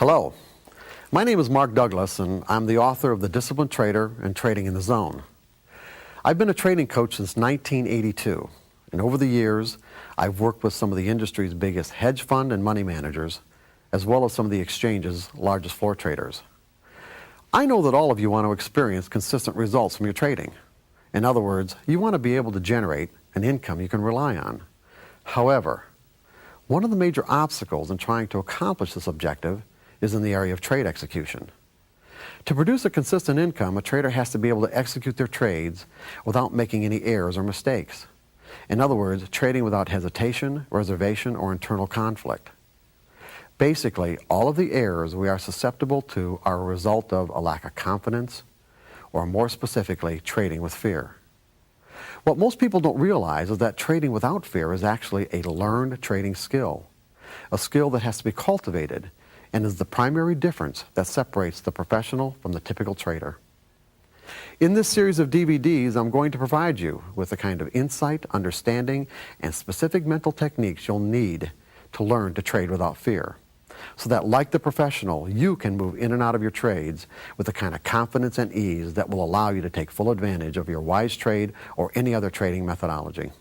Hello, my name is Mark Douglas, and I'm the author of The Disciplined Trader and Trading in the Zone. I've been a trading coach since 1982, and over the years, I've worked with some of the industry's biggest hedge fund and money managers, as well as some of the exchange's largest floor traders. I know that all of you want to experience consistent results from your trading. In other words, you want to be able to generate an income you can rely on. However, one of the major obstacles in trying to accomplish this objective is in the area of trade execution. To produce a consistent income, a trader has to be able to execute their trades without making any errors or mistakes. In other words, trading without hesitation, reservation, or internal conflict. Basically, all of the errors we are susceptible to are a result of a lack of confidence, or more specifically, trading with fear. What most people don't realize is that trading without fear is actually a learned trading skill, a skill that has to be cultivated, and is the primary difference that separates the professional from the typical trader. In this series of DVDs, I'm going to provide you with the kind of insight, understanding, and specific mental techniques you'll need to learn to trade without fear, so that, like the professional, you can move in and out of your trades with the kind of confidence and ease that will allow you to take full advantage of your wise trade or any other trading methodology.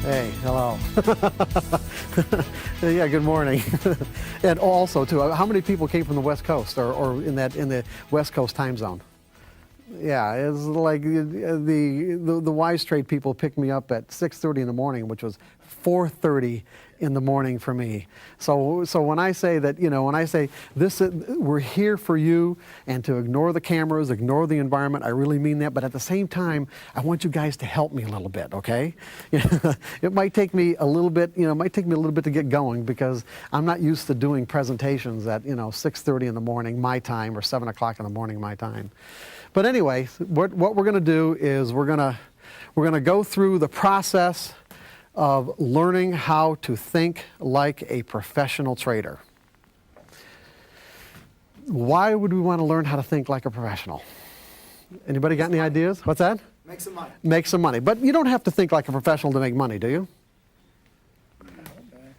Hey, hello. Yeah, good morning. And also, too, how many people came from the West Coast or in the West Coast time zone? Yeah, it's like the wise trade people picked me up at 6:30 in the morning, which was 4:30 in the morning for me. So when I say that, when I say this, we're here for you, and to ignore the cameras, ignore the environment, I really mean that. But at the same time, I want you guys to help me a little bit, okay? It might take me a little bit, to get going, because I'm not used to doing presentations at 6:30 in the morning my time or 7 o'clock in the morning my time. But anyway, what we're going to do is we're going to go through the process of learning how to think like a professional trader. Why would we want to learn how to think like a professional? Anybody got any ideas? What's that? Make some money. Make some money. But you don't have to think like a professional to make money, do you?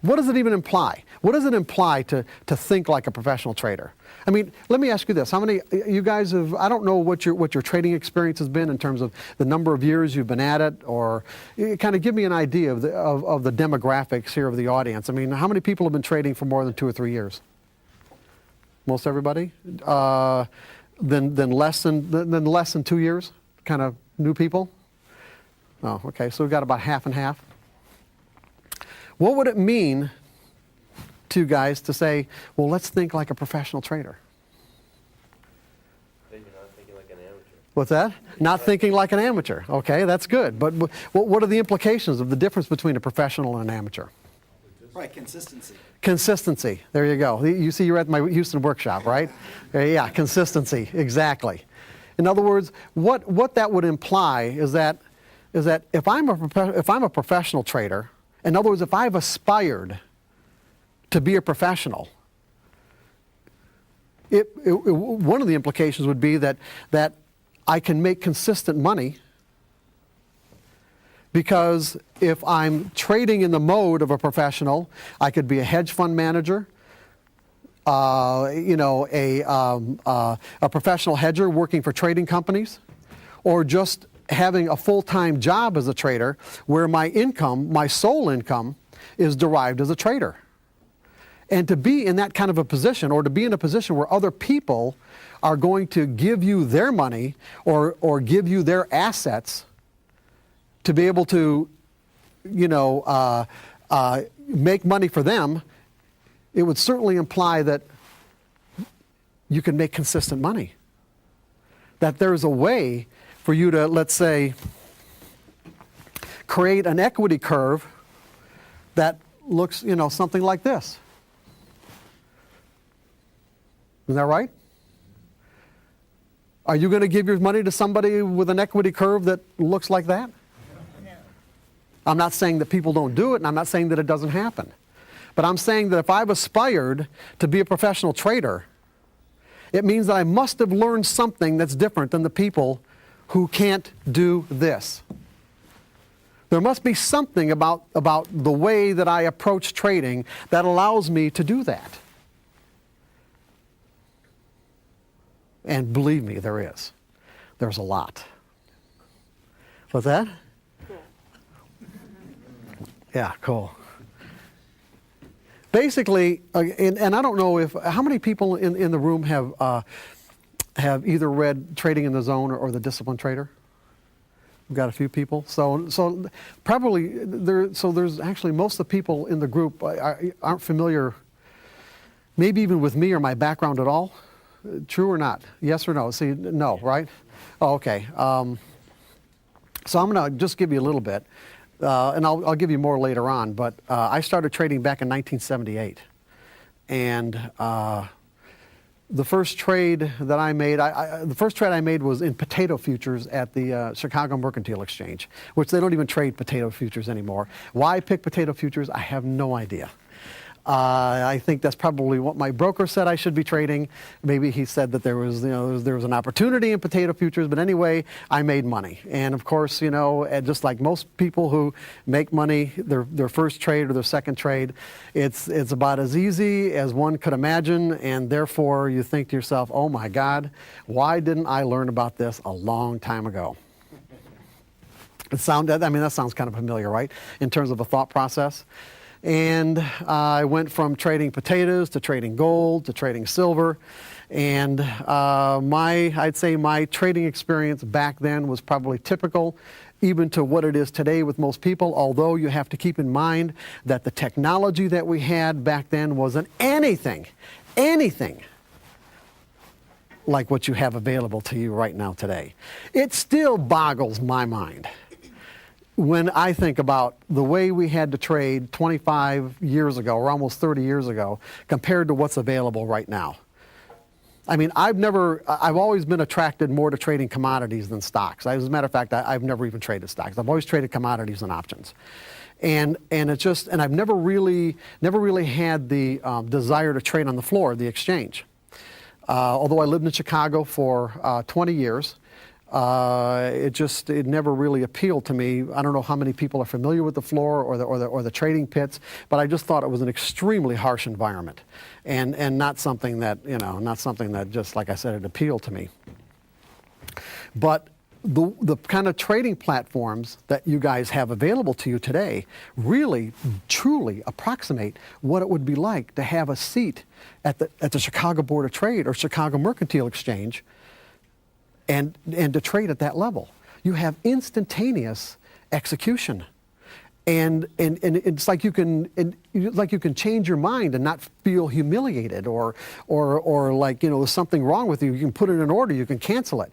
What does it even imply? What does it imply to think like a professional trader? I mean, let me ask you this. How many you guys have, I don't know what your trading experience has been in terms of the number of years you've been at it, or kind of give me an idea of the demographics here of the audience. I mean, how many people have been trading for more than 2 or 3 years? Most everybody? Then less than 2 years? Kind of new people? Oh, okay. So we've got about half and half. What would it mean to you guys to say, well, let's think like a professional trader? Then you're not thinking like an amateur. What's that? Not thinking like an amateur. Okay, that's good. But what are the implications of the difference between a professional and an amateur? Right, consistency. Consistency. There you go. You see, you're at my Houston workshop, right? Yeah, consistency. Exactly. In other words, what that would imply is that if I'm a professional trader, in other words, if I've aspired to be a professional, one of the implications would be that I can make consistent money, because if I'm trading in the mode of a professional, I could be a hedge fund manager, a professional hedger working for trading companies, or just having a full-time job as a trader where my income, my sole income, is derived as a trader. And to be in that kind of a position, or to be in a position where other people are going to give you their money or give you their assets to be able to, make money for them, it would certainly imply that you can make consistent money. That there's a way for you to, let's say, create an equity curve that looks, something like this. Isn't that right? Are you going to give your money to somebody with an equity curve that looks like that? I'm not saying that people don't do it, and I'm not saying that it doesn't happen. But I'm saying that if I've aspired to be a professional trader, It means that I must have learned something that's different than the people who can't do this. There must be something about the way that I approach trading that allows me to do that. And believe me, there is. There's a lot. What's that? Cool. Yeah, cool. Basically, and I don't know how many people in the room have either read Trading in the Zone or The Disciplined Trader? We've got a few people. So probably there's actually most of the people in the group aren't familiar, maybe even with me or my background at all. True or not? Yes or no? See, no, right? Oh, okay. So I'm going to just give you a little bit, and I'll give you more later on. But I started trading back in 1978, and the first trade that I made, the first trade I made was in potato futures at the Chicago Mercantile Exchange, which they don't even trade potato futures anymore. Why pick potato futures? I have no idea. I think that's probably what my broker said I should be trading. Maybe he said that there was an opportunity in potato futures, but anyway, I made money. And of course, just like most people who make money, their first trade or their second trade, it's about as easy as one could imagine, and therefore you think to yourself, oh my God, why didn't I learn about this a long time ago? That sounds kind of familiar, right? In terms of a thought process. And I went from trading potatoes to trading gold to trading silver. And I'd say my trading experience back then was probably typical even to what it is today with most people, although you have to keep in mind that the technology that we had back then wasn't anything like what you have available to you right now today. It still boggles my mind when I think about the way we had to trade 25 years ago, or almost 30 years ago, compared to what's available right now. I mean, I've always been attracted more to trading commodities than stocks. As a matter of fact, I've never even traded stocks. I've always traded commodities and options. And I've never really had the desire to trade on the floor of the exchange. Although I lived in Chicago for 20 years, it never really appealed to me. I don't know how many people are familiar with the floor or the trading pits, but I just thought it was an extremely harsh environment, and not something that just, like I said, it appealed to me. But the kind of trading platforms that you guys have available to you today really, truly approximate what it would be like to have a seat at the Chicago Board of Trade or Chicago Mercantile Exchange and to trade at that level. You have instantaneous execution. And it's like you can change your mind and not feel humiliated or like, there's something wrong with you. You can put it in order, you can cancel it.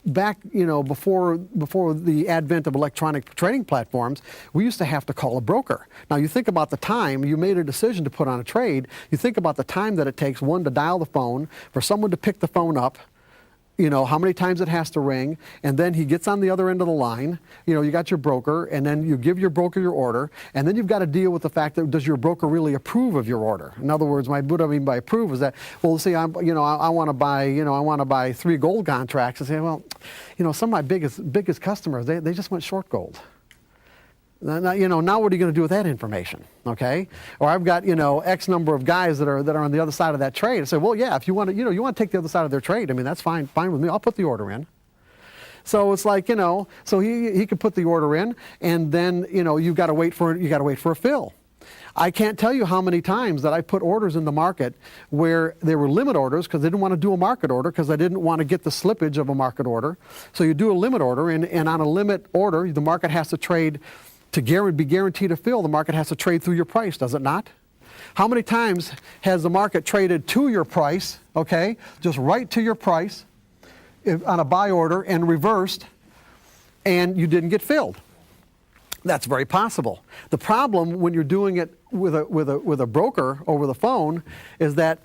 Back, before the advent of electronic trading platforms, we used to have to call a broker. Now you think about the time you made a decision to put on a trade, you think about the time that it takes, one, to dial the phone, for someone to pick the phone up, how many times it has to ring, and then he gets on the other end of the line. You got your broker, and then you give your broker your order, and then you've got to deal with the fact that does your broker really approve of your order? In other words, what I mean by approve is that, well, see, I want to buy 3 gold contracts, and say, well, some of my biggest customers, they just went short gold. Now what are you going to do with that information, okay? Or I've got, X number of guys that are on the other side of that trade. I say, well, yeah, if you want to take the other side of their trade, that's fine with me. I'll put the order in. So it's like, so he could put the order in, and then, you've got to wait for a fill. I can't tell you how many times that I put orders in the market where they were limit orders because they didn't want to do a market order because I didn't want to get the slippage of a market order. So you do a limit order, and on a limit order, the market has to trade. To be guaranteed to fill, the market has to trade through your price, does it not? How many times has the market traded to your price, okay, just right to your price on a buy order and reversed, and you didn't get filled? That's very possible. The problem when you're doing it with a broker over the phone is that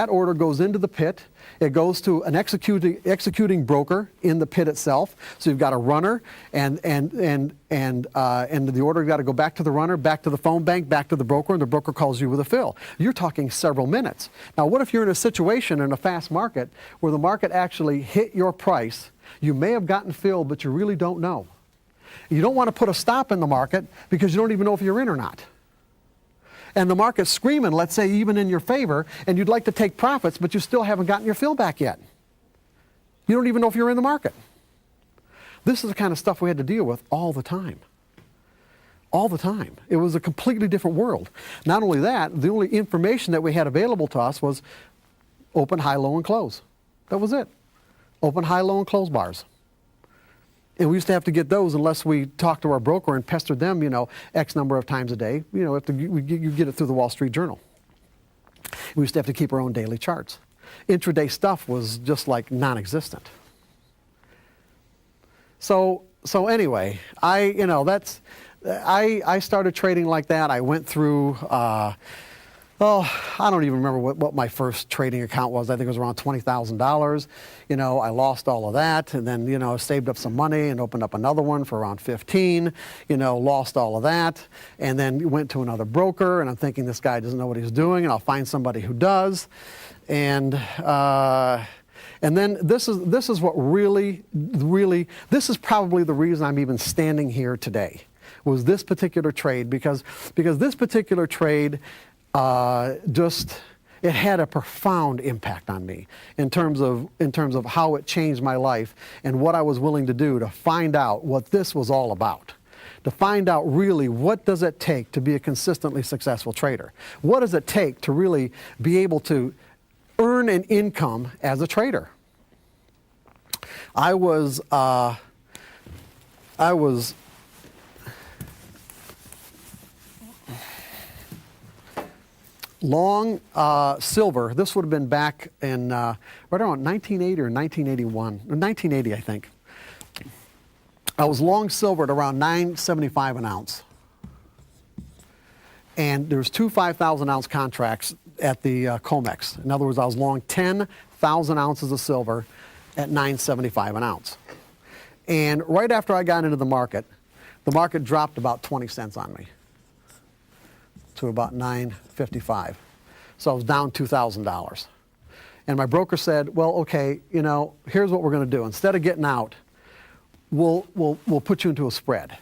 order goes into the pit. It goes to an executing broker in the pit itself. So you've got a runner, and the order got to go back to the runner, back to the phone bank, back to the broker, and the broker calls you with a fill. You're talking several minutes. Now, what if you're in a situation in a fast market where the market actually hit your price? You may have gotten filled, but you really don't know. You don't want to put a stop in the market because you don't even know if you're in or not. And the market's screaming, let's say, even in your favor, and you'd like to take profits, but you still haven't gotten your fill back yet. You don't even know if you're in the market. This is the kind of stuff we had to deal with all the time. All the time. It was a completely different world. Not only that, the only information that we had available to us was open, high, low, and close. That was it. Open, high, low, and close bars. And we used to have to get those unless we talked to our broker and pestered them, X number of times a day. You get it through the Wall Street Journal. We used to have to keep our own daily charts. Intraday stuff was just like non-existent. So anyway, I started trading like that. I went through. I don't even remember what my first trading account was. I think it was around $20,000. I lost all of that, and then, saved up some money and opened up another one for around 15, lost all of that, and then went to another broker, and I'm thinking this guy doesn't know what he's doing, and I'll find somebody who does. And then this is what really, this is probably the reason I'm even standing here today, was this particular trade, because this particular trade, it had a profound impact on me in terms of how it changed my life and what I was willing to do to find out what this was all about. To find out really what does it take to be a consistently successful trader? What does it take to really be able to earn an income as a trader? I was long silver. This would have been back in right around 1980 or 1981. 1980, I think. I was long silver at around $9.75 an ounce. And there's two 5,000 ounce contracts at the COMEX. In other words, I was long 10,000 ounces of silver at $9.75 an ounce. And right after I got into the market dropped about 20 cents on me to about $9.55. So I was down $2,000. And my broker said, well, okay, here's what we're going to do. Instead of getting out, we'll put you into a spread.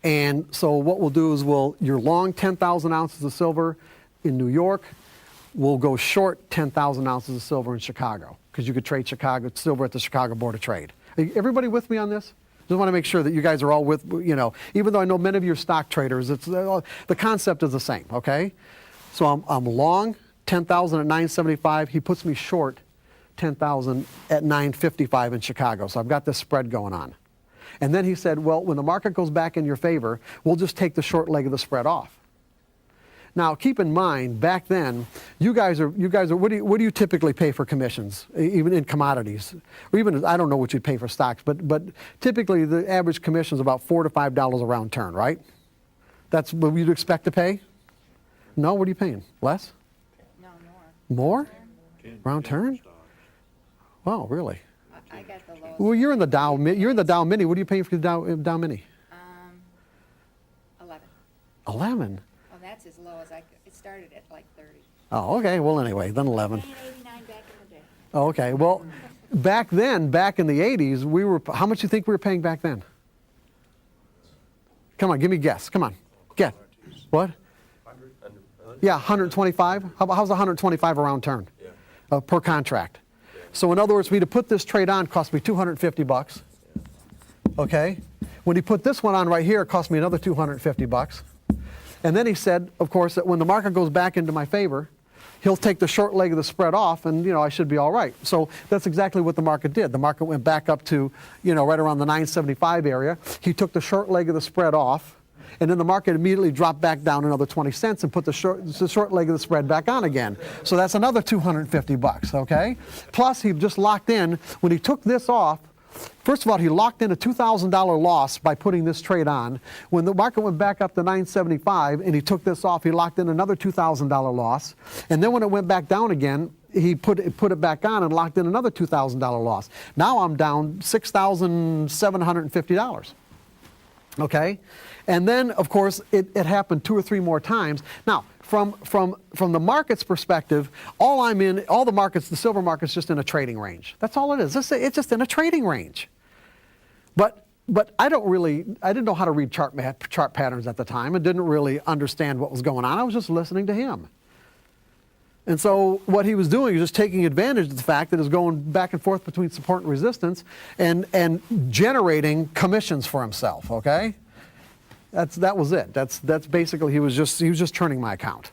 And so what we'll do is you're long 10,000 ounces of silver in New York. We'll go short 10,000 ounces of silver in Chicago, because you could trade Chicago silver at the Chicago Board of Trade. Everybody with me on this? Just want to make sure that you guys are all with, even though I know many of you are stock traders, the concept is the same, okay? So I'm long 10,000 at 9.75. He puts me short 10,000 at 9.55 in Chicago. So I've got this spread going on. And then he said, well, when the market goes back in your favor, we'll just take the short leg of the spread off. Now, keep in mind, back then, you guys are. What do you typically pay for commissions, even in commodities, or even I don't know what you pay for stocks, but typically the average commission is about $4 to $5 a round turn, right? That's what you'd expect to pay. No, what are you paying? Less? No, more. More? Round turn? Wow, really? I got the lowest. Well, you're in the Dow. You're in the Dow Mini. What are you paying for the Dow Mini? 11. 11. Oh, that's as low as I could. It started at like 30. Oh, okay. Well, anyway, then 11. Paying 89 back in the day. Oh, okay. Well, back then, back in the 80s, how much do you think we were paying back then? Come on, give me a guess. Come on. Guess. What? Yeah, 125. How's 125 a round turn? Yeah. Per contract. Yeah. So in other words, for me to put this trade on cost me $250. Okay? When he put this one on right here, it cost me another $250. And then he said, of course, that when the market goes back into my favor, he'll take the short leg of the spread off, and I should be all right. So that's exactly what the market did. The market went back up to right around the 975 area. He took the short leg of the spread off, and then the market immediately dropped back down another 20 cents and put the short leg of the spread back on again. So that's another $250, okay? Plus he just locked in. When he took this off, First of all, he locked in a $2,000 loss by putting this trade on. When the market went back up to 975 and he took this off, he locked in another $2,000 loss. And then when it went back down again, he put it back on and locked in another $2,000 loss. Now I'm down $6,750. Okay? And then, of course, it happened 2 or 3 more times. Now, from the market's perspective, all the markets, the silver market's just in a trading range. That's all it is. It's just in a trading range. But I didn't know how to read chart patterns at the time and didn't really understand what was going on. I was just listening to him. And so what he was doing was just taking advantage of the fact that it was going back and forth between support and resistance and generating commissions for himself, okay? That was it. That's basically, he was just turning my account.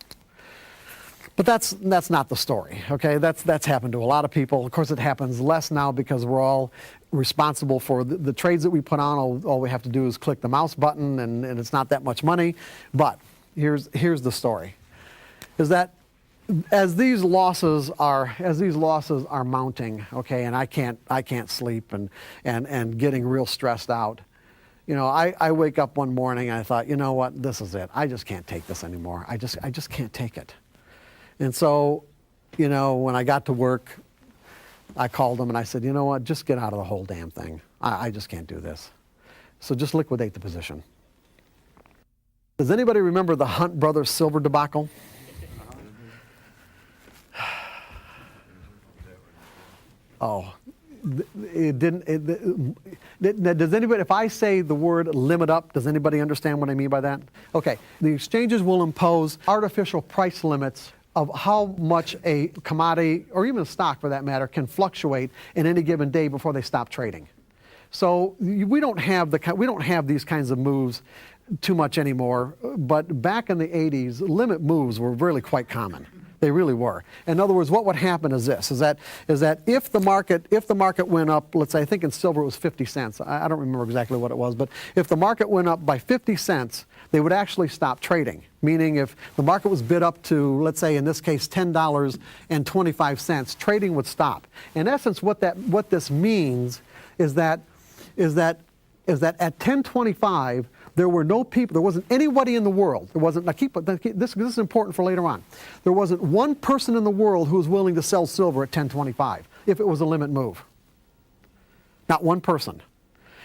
But that's not the story, okay? That's happened to a lot of people. Of course, it happens less now because we're all responsible for the trades that we put on. All we have to do is click the mouse button, and it's not that much money. But here's the story: is that as these losses are mounting, okay, and I can't sleep and getting real stressed out. You know, I wake up one morning and I thought, you know what, this is it. I just can't take this anymore. I just can't take it. And so, you know, when I got to work, I called them and I said, you know what, just get out of the whole damn thing. I just can't do this. So just liquidate the position. Does anybody remember the Hunt Brothers silver debacle? Oh, it didn't. Does anybody, if I say the word limit up, does anybody understand what I mean by that? Okay, the exchanges will impose artificial price limits of how much a commodity, or even a stock for that matter, can fluctuate in any given day before they stop trading. So we don't have these kinds of moves too much anymore. But back in the 80s, limit moves were really quite common. They really were. In other words, what would happen is this: is that if the market went up, let's say, I think in silver it was 50 cents. I don't remember exactly what it was, but if the market went up by 50 cents, they would actually stop trading. Meaning, if the market was bid up to, let's say, in this case, $10.25, trading would stop. In essence, what this means is that at 10.25. There were no people, there wasn't anybody in the world, this is important for later on. There wasn't one person in the world who was willing to sell silver at 10.25 if it was a limit move. Not one person.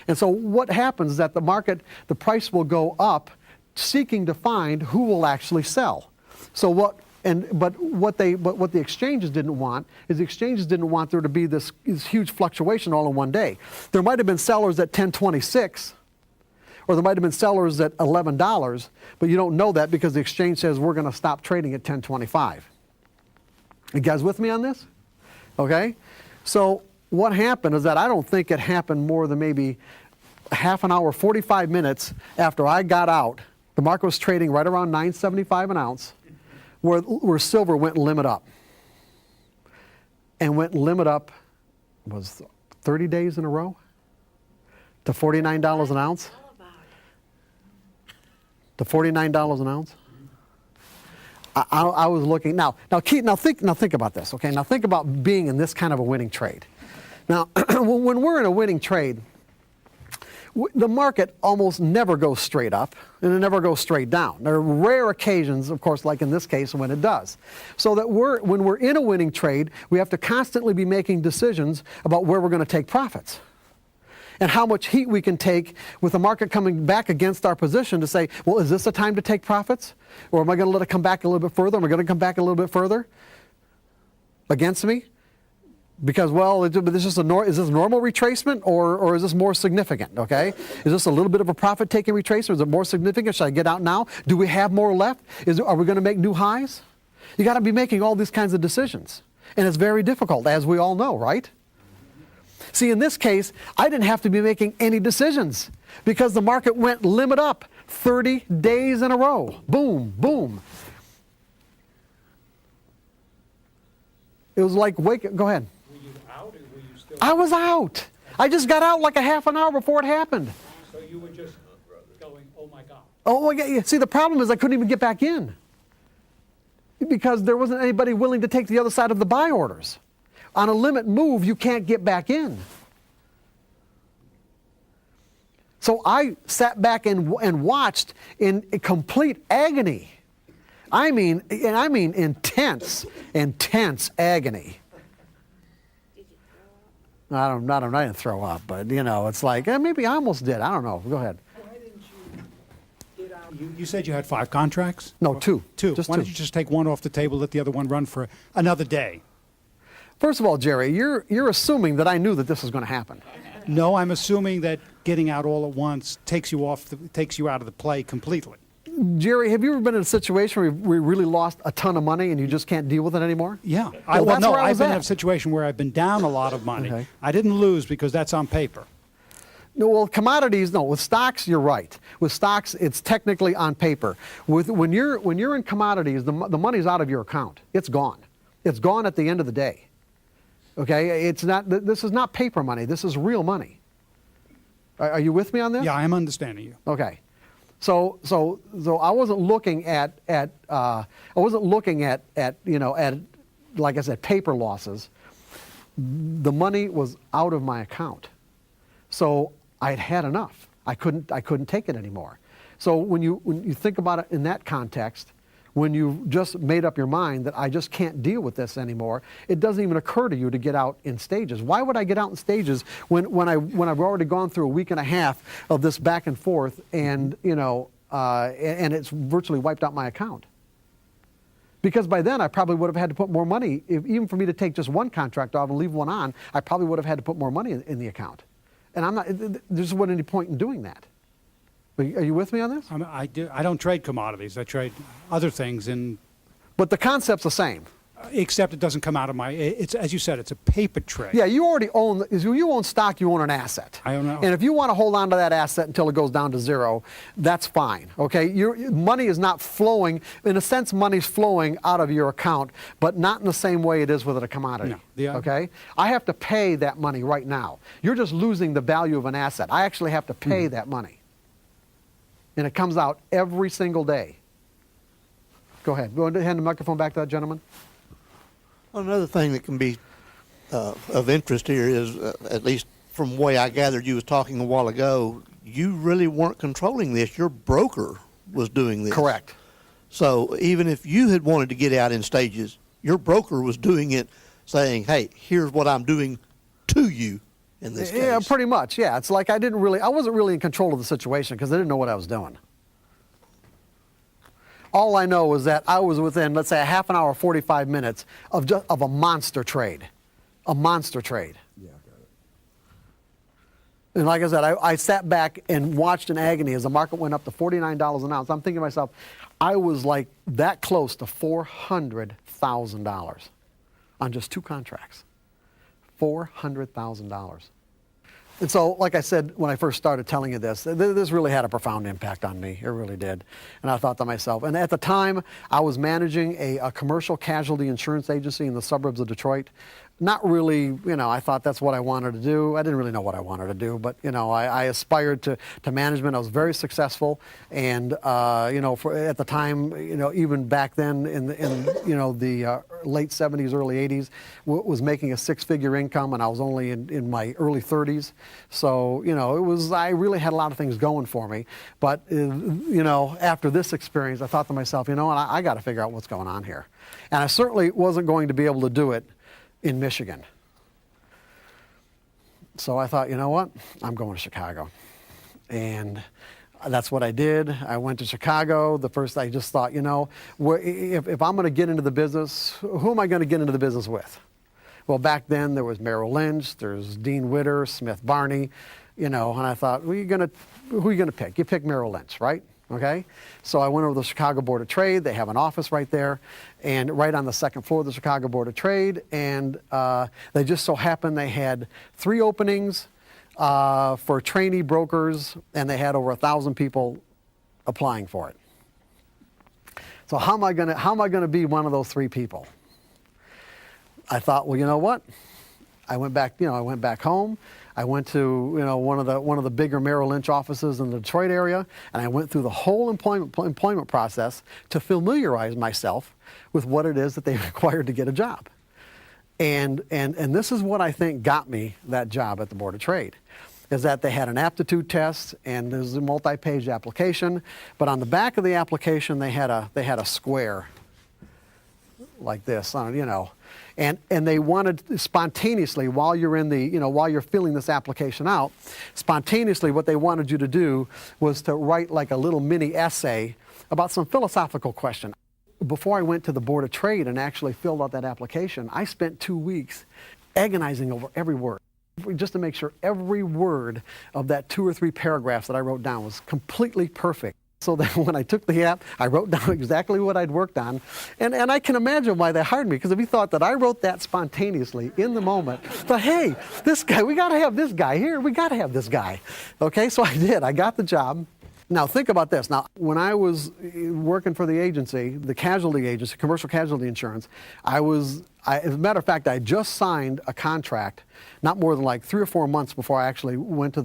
And so what happens is that the price will go up seeking to find who will actually sell. So what the exchanges didn't want is there to be this huge fluctuation all in one day. There might have been sellers at 10.26, or there might have been sellers at $11, but you don't know that because the exchange says we're going to stop trading at 10.25. You guys with me on this? Okay? So what happened is that I don't think it happened more than maybe half an hour, 45 minutes after I got out. The market was trading right around $9.75 an ounce, where silver went limit up. And went limit up, was 30 days in a row to $49 an ounce. To $49 an ounce. I was looking now think about this, okay? Now think about being in this kind of a winning trade. Now, when we're in a winning trade, the market almost never goes straight up and it never goes straight down. There are rare occasions, of course, like in this case, when it does. So that when we're in a winning trade, we have to constantly be making decisions about where we're going to take profits and how much heat we can take with the market coming back against our position to say, well, is this a time to take profits? Or am I going to let it come back a little bit further? Am I going to come back a little bit further against me? Because, well, is this normal retracement or is this more significant, okay? Is this a little bit of a profit-taking retracement? Is it more significant? Should I get out now? Do we have more left? Are we going to make new highs? You got to be making all these kinds of decisions. And it's very difficult, as we all know, right? See, in this case, I didn't have to be making any decisions because the market went limit up 30 days in a row. Boom, boom. It was like, go ahead. Were you out or were you still? I was out. I just got out like a half an hour before it happened. So you were just going, oh my God. Oh, yeah. See, the problem is I couldn't even get back in because there wasn't anybody willing to take the other side of the buy orders. On a limit move, you can't get back in. So I sat back and watched in complete agony. I mean intense agony. Did you throw up? I didn't throw up, but it's like maybe I almost did. I don't know. Go ahead. Why didn't you get out? You said you had 5 contracts? No, 2. Two. Just Why 2. don't you just take one off the table, let the other one run for another day? First of all, Jerry, you're assuming that I knew that this was going to happen. No, I'm assuming that getting out all at once takes you out of the play completely. Jerry, have you ever been in a situation where you really lost a ton of money and you just can't deal with it anymore? Yeah. Well, that's where I I've was been in at. a situation where I've been down a lot of money. Okay. I didn't lose because that's on paper. No, well, commodities, no. With stocks, you're right. With stocks, it's technically on paper. When you're in commodities, the money's out of your account. It's gone. It's gone at the end of the day. Okay, it's not. This is not paper money. This is real money. Are you with me on this? Yeah, I'm understanding you. Okay. So I wasn't looking at like I said, paper losses. The money was out of my account. So I'd had enough. I couldn't take it anymore. So when you think about it in that context, when you just made up your mind that I just can't deal with this anymore, it doesn't even occur to you to get out in stages. Why would I get out in stages when I've already gone through a week and a half of this back and forth and and it's virtually wiped out my account? Because by then I probably would have had to put more money, even for me to take just one contract off and leave one on, I probably would have had to put more money in the account. And there's wasn't any point in doing that. Are you with me on this? I don't trade commodities. I trade other things, But the concept's the same. except it doesn't come out of my. It's, as you said, it's a paper trade. Yeah, you already own. You own stock. You own an asset. I own. And if you want to hold on to that asset until it goes down to zero, that's fine. Okay, your money is not flowing. In a sense, money's flowing out of your account, but not in the same way it is with a commodity. No, okay, I have to pay that money right now. You're just losing the value of an asset. I actually have to pay that money. And it comes out every single day. Go ahead. Go ahead and hand the microphone back to that gentleman. Another thing that can be of interest here is, at least from the way I gathered you was talking a while ago, you really weren't controlling this. Your broker was doing this. Correct. So even if you had wanted to get out in stages, your broker was doing it, saying, hey, here's what I'm doing to you. In this case. Yeah, pretty much. Yeah, it's like I wasn't really in control of the situation because I didn't know what I was doing. All I know is that I was within, let's say, a half an hour, 45 minutes of a monster trade, a monster trade. Yeah, I got it. And like I said, I sat back and watched in agony as the market went up to $49 an ounce. I'm thinking to myself, I was like that close to $400,000 on just 2 contracts. $400,000. And so, like I said, when I first started telling you this really had a profound impact on me. It really did. And I thought to myself, and at the time, I was managing a commercial casualty insurance agency in the suburbs of Detroit. Not really, I thought that's what I wanted to do. I didn't really know what I wanted to do, but, I aspired to management. I was very successful. And, at the time, even back then in the late 70s, early 80s, was making a 6-figure income, and I was only in my early 30s. So, I really had a lot of things going for me. But, after this experience, I thought to myself, I got to figure out what's going on here. And I certainly wasn't going to be able to do it in Michigan. So I thought, you know what? I'm going to Chicago. And that's what I did. I went to Chicago. I just thought, if I'm going to get into the business, who am I going to get into the business with? Well, back then there was Merrill Lynch, there's Dean Witter, Smith Barney, and I thought, who are you going to pick? You pick Merrill Lynch, right? Okay, so I went over to the Chicago Board of Trade. They have an office right there, and right on the second floor of the Chicago Board of Trade. And they just so happened they had 3 openings for trainee brokers, and they had over 1,000 people applying for it. So how am I gonna be one of those 3 people? I thought, well, you know what? I went back home. I went to one of the bigger Merrill Lynch offices in the Detroit area, and I went through the whole employment process to familiarize myself with what it is that they required to get a job. And this is what I think got me that job at the Board of Trade. is that they had an aptitude test, and there's a multi-page application, but on the back of the application they had a square like this, you know, and they wanted spontaneously, while you're in the, you know, while you're filling this application out, spontaneously what they wanted you to do was to write like a little mini essay about some philosophical question. Before I went to the Board of Trade and actually filled out that application, I spent 2 weeks agonizing over every word, just to make sure every word of that 2 or 3 paragraphs that I wrote down was completely perfect. So that when I took the app, I wrote down exactly what I'd worked on. And I can imagine why they hired me, because if you thought that I wrote that spontaneously in the moment, but hey, this guy, we got to have this guy here. We got to have this guy. Okay, so I did. I got the job. Now think about this. Now, when I was working for the agency, the casualty agency, commercial casualty insurance, as a matter of fact, I just signed a contract not more than like 3 or 4 months before I actually went to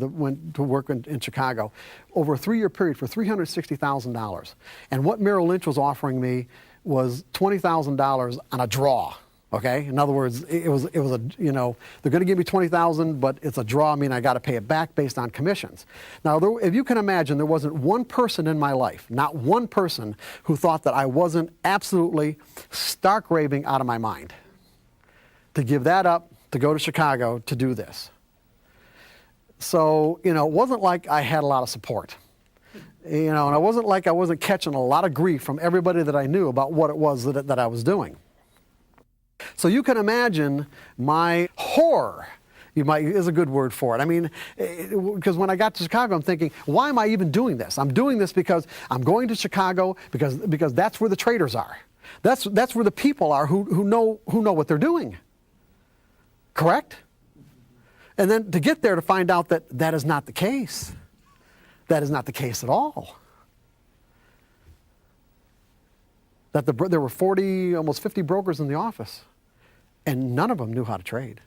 work in Chicago, over a 3-year period for $360,000. And what Merrill Lynch was offering me was $20,000 on a draw. Okay, in other words, it was a, you know, they're going to give me $20,000, but it's a draw. I mean, I got to pay it back based on commissions. Now, if you can imagine, there wasn't one person in my life, not one person, who thought that I wasn't absolutely stark raving out of my mind to give that up, to go to Chicago to do this. So, you know, it wasn't like I had a lot of support. You know, and it wasn't like I wasn't catching a lot of grief from everybody that I knew about what it was that I was doing. So you can imagine my horror, is a good word for it. I mean, because when I got to Chicago, I'm thinking, why am I even doing this? I'm doing this because I'm going to Chicago because that's where the traders are. That's where the people are who know what they're doing. Correct? And then to get there to find out that that is not the case. That is not the case at all. That there were 40, almost 50 brokers in the office, and none of them knew how to trade.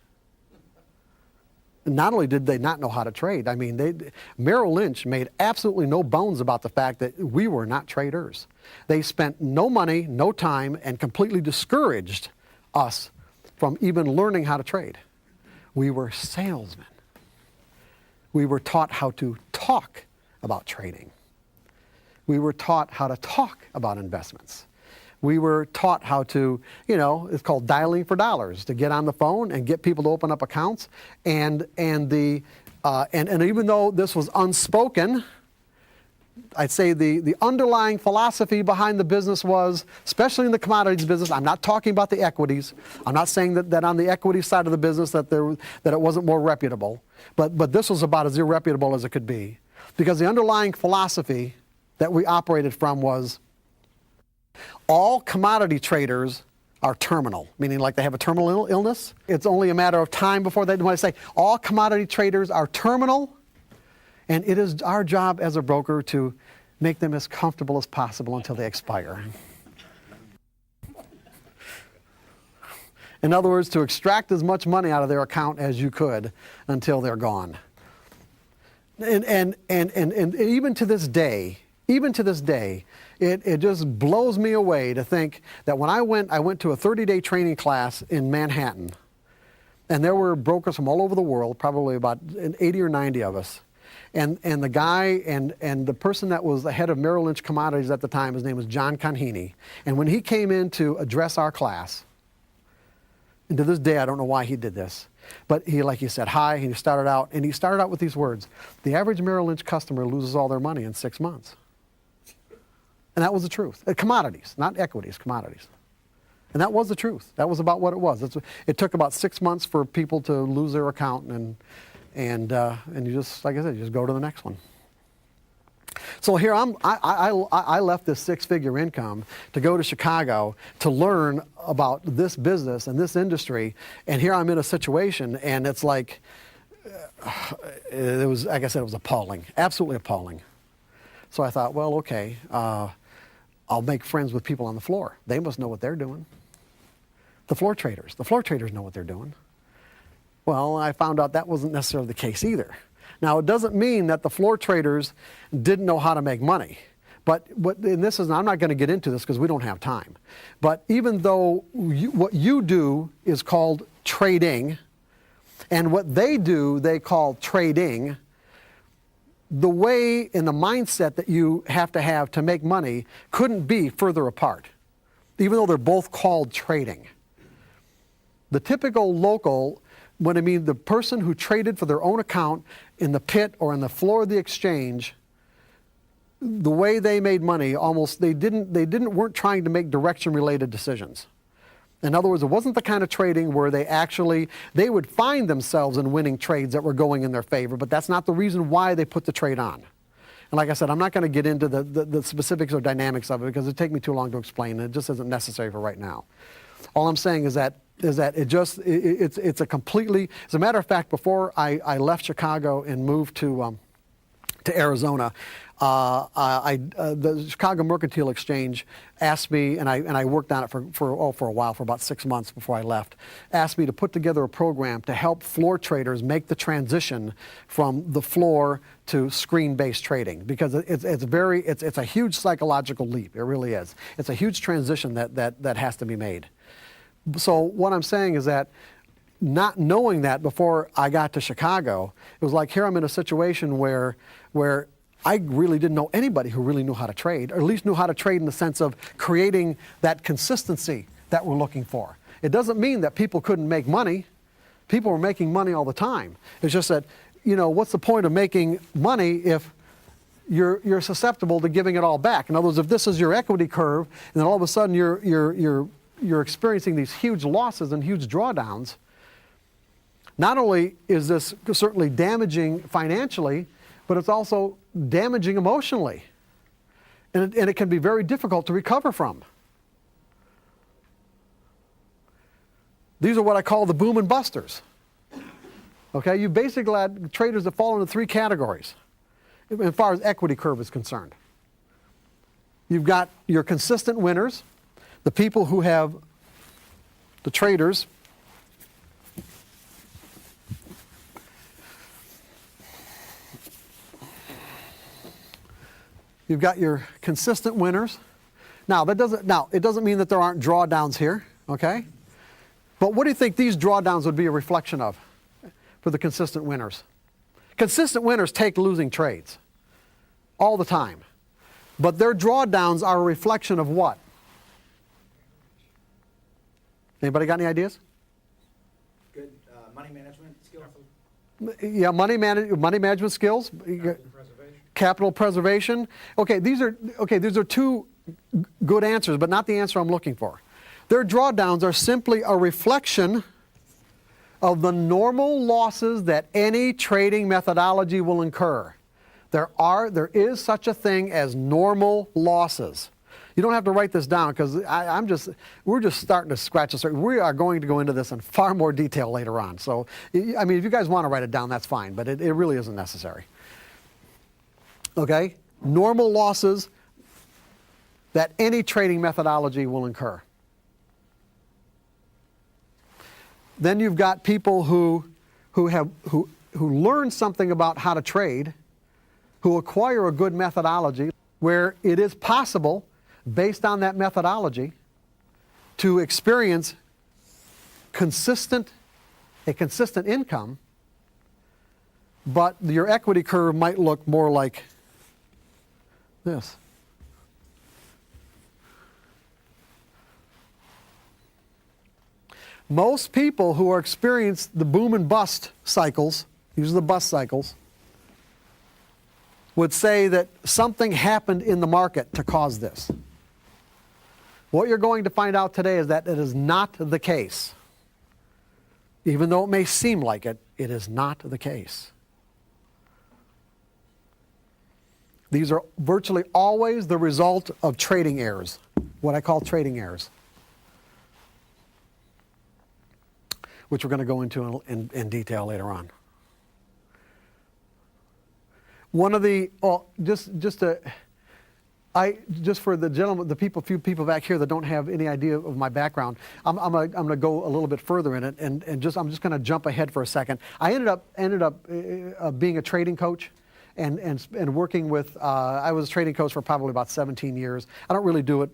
Not only did they not know how to trade, I mean, Merrill Lynch made absolutely no bones about the fact that we were not traders. They spent no money, no time, and completely discouraged us from even learning how to trade. We were salesmen. We were taught how to talk about trading. We were taught how to talk about investments. We were taught how to, you know, it's called dialing for dollars, to get on the phone and get people to open up accounts. And even though this was unspoken, I'd say the underlying philosophy behind the business was, especially in the commodities business, I'm not talking about the equities. I'm not saying that on the equity side of the business that it wasn't more reputable. But this was about as irreputable as it could be. Because the underlying philosophy that we operated from was, all commodity traders are terminal, meaning like they have a terminal illness. It's only a matter of time before they, when I say all commodity traders are terminal, and it is our job as a broker to make them as comfortable as possible until they expire. In other words, to extract as much money out of their account as you could until they're gone. And even to this day, it just blows me away to think that when I went to a 30-day training class in Manhattan, and there were brokers from all over the world, probably about 80 or 90 of us. And the guy and the person that was the head of Merrill Lynch Commodities at the time, his name was John Conheeney. And when he came in to address our class, and to this day I don't know why he did this, but he said hi, and he started out with these words: the average Merrill Lynch customer loses all their money in 6 months. And that was the truth. Commodities, not equities, commodities. And that was the truth. That was about what it was. It took about 6 months for people to lose their account, and you just, like I said, you just go to the next one. So here I left this 6-figure income to go to Chicago to learn about this business and this industry, and here I'm in a situation, and it's like, it was, like I said, it was appalling, absolutely appalling. So I thought, well, okay, I'll make friends with people on the floor. They must know what they're doing. The floor traders know what they're doing. Well, I found out that wasn't necessarily the case either. Now, it doesn't mean that the floor traders didn't know how to make money. But and this is, I'm not going to get into this because we don't have time. But even though what you do is called trading, and what they do they call trading, the way and the mindset that you have to make money couldn't be further apart, even though they're both called trading. The typical local, when I mean the person who traded for their own account in the pit or on the floor of the exchange, the way they made money, almost they weren't trying to make direction related decisions. In other words, it wasn't the kind of trading where they would find themselves in winning trades that were going in their favor, but that's not the reason why they put the trade on. And like I said, I'm not going to get into the specifics or dynamics of it because it'd take me too long to explain, and it just isn't necessary for right now. All I'm saying is that it's a completely, as a matter of fact, before I left Chicago and moved to Arizona, the Chicago Mercantile Exchange asked me, and I worked on it for a while, for about 6 months before I left, asked me to put together a program to help floor traders make the transition from the floor to screen-based trading, because it's a huge psychological leap. It really is. It's a huge transition that has to be made. So what I'm saying is that, not knowing that before I got to Chicago, it was like, here I'm in a situation where I really didn't know anybody who really knew how to trade, or at least knew how to trade in the sense of creating that consistency that we're looking for. It doesn't mean that people couldn't make money. People were making money all the time. It's just that, what's the point of making money if you're susceptible to giving it all back? In other words, if this is your equity curve, and then all of a sudden you're experiencing these huge losses and huge drawdowns, not only is this certainly damaging financially, but it's also damaging emotionally. And it can be very difficult to recover from. These are what I call the boom and busters. Okay, you basically had traders that fall into 3 categories as far as equity curve is concerned. You've got your consistent winners, the people who have, the traders, you've got your consistent winners. Now, it doesn't mean that there aren't drawdowns here, okay? But what do you think these drawdowns would be a reflection of for the consistent winners? Consistent winners take losing trades all the time. But their drawdowns are a reflection of what? Anybody got any ideas? Good money management skills. Yeah, money management skills. Capital preservation. Okay, these are 2 good answers, but not the answer I'm looking for. Their drawdowns are simply a reflection of the normal losses that any trading methodology will incur. There is such a thing as normal losses. You don't have to write this down because we're just starting to scratch the surface. We are going to go into this in far more detail later on. So, I mean, if you guys want to write it down, that's fine, but it really isn't necessary. Okay? Normal losses that any trading methodology will incur. Then you've got people who learn something about how to trade, who acquire a good methodology where it is possible, based on that methodology, to experience a consistent income, but your equity curve might look more like this. Most people who are experiencing the boom and bust cycles, these are the bust cycles, would say that something happened in the market to cause this. What you're going to find out today is that it is not the case. Even though it may seem like it, it is not the case. These are virtually always the result of trading errors, what I call trading errors, which we're going to go into in detail later on. One of the, just for the gentlemen, few people back here that don't have any idea of my background, I'm going to go a little bit further in it, and I'm just going to jump ahead for a second. I ended up being a trading coach, and working with. I was a trading coach for probably about 17 years. I don't really do it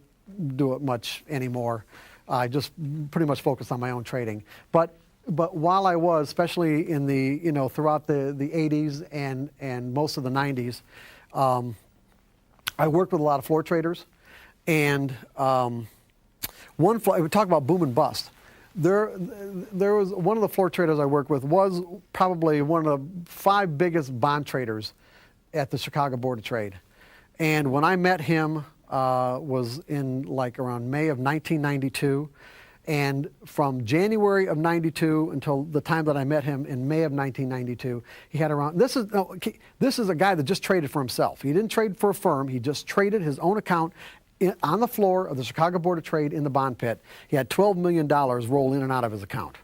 much anymore. I just pretty much focus on my own trading. But but while I was, especially in the, throughout the 80s and most of the 90s, I worked with a lot of floor traders. And we talk about boom and bust. There was one of the floor traders I worked with was probably one of the 5 biggest bond traders at the Chicago Board of Trade. And when I met him was in like around May of 1992. And from January of 92 until the time that I met him in May of 1992, he had around, this is a guy that just traded for himself. He didn't trade for a firm. He just traded his own account on the floor of the Chicago Board of Trade in the bond pit. He had $12 million roll in and out of his account.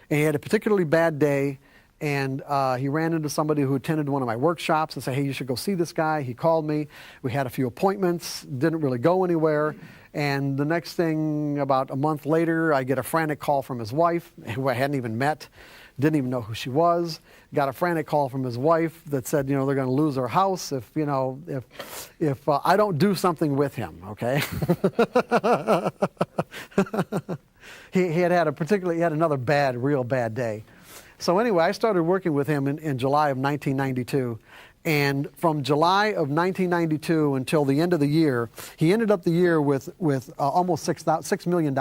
And he had a particularly bad day, and he ran into somebody who attended one of my workshops and said, hey, you should go see this guy. He called me. We had a few appointments, didn't really go anywhere. And the next thing, about a month later, I get a frantic call from his wife, who I hadn't even met, didn't even know who she was. Got a frantic call from his wife that said, they're going to lose their house if I don't do something with him, okay? he had another real bad day. So anyway, I started working with him in July of 1992. And from July of 1992 until the end of the year, he ended up the year with almost $6 million.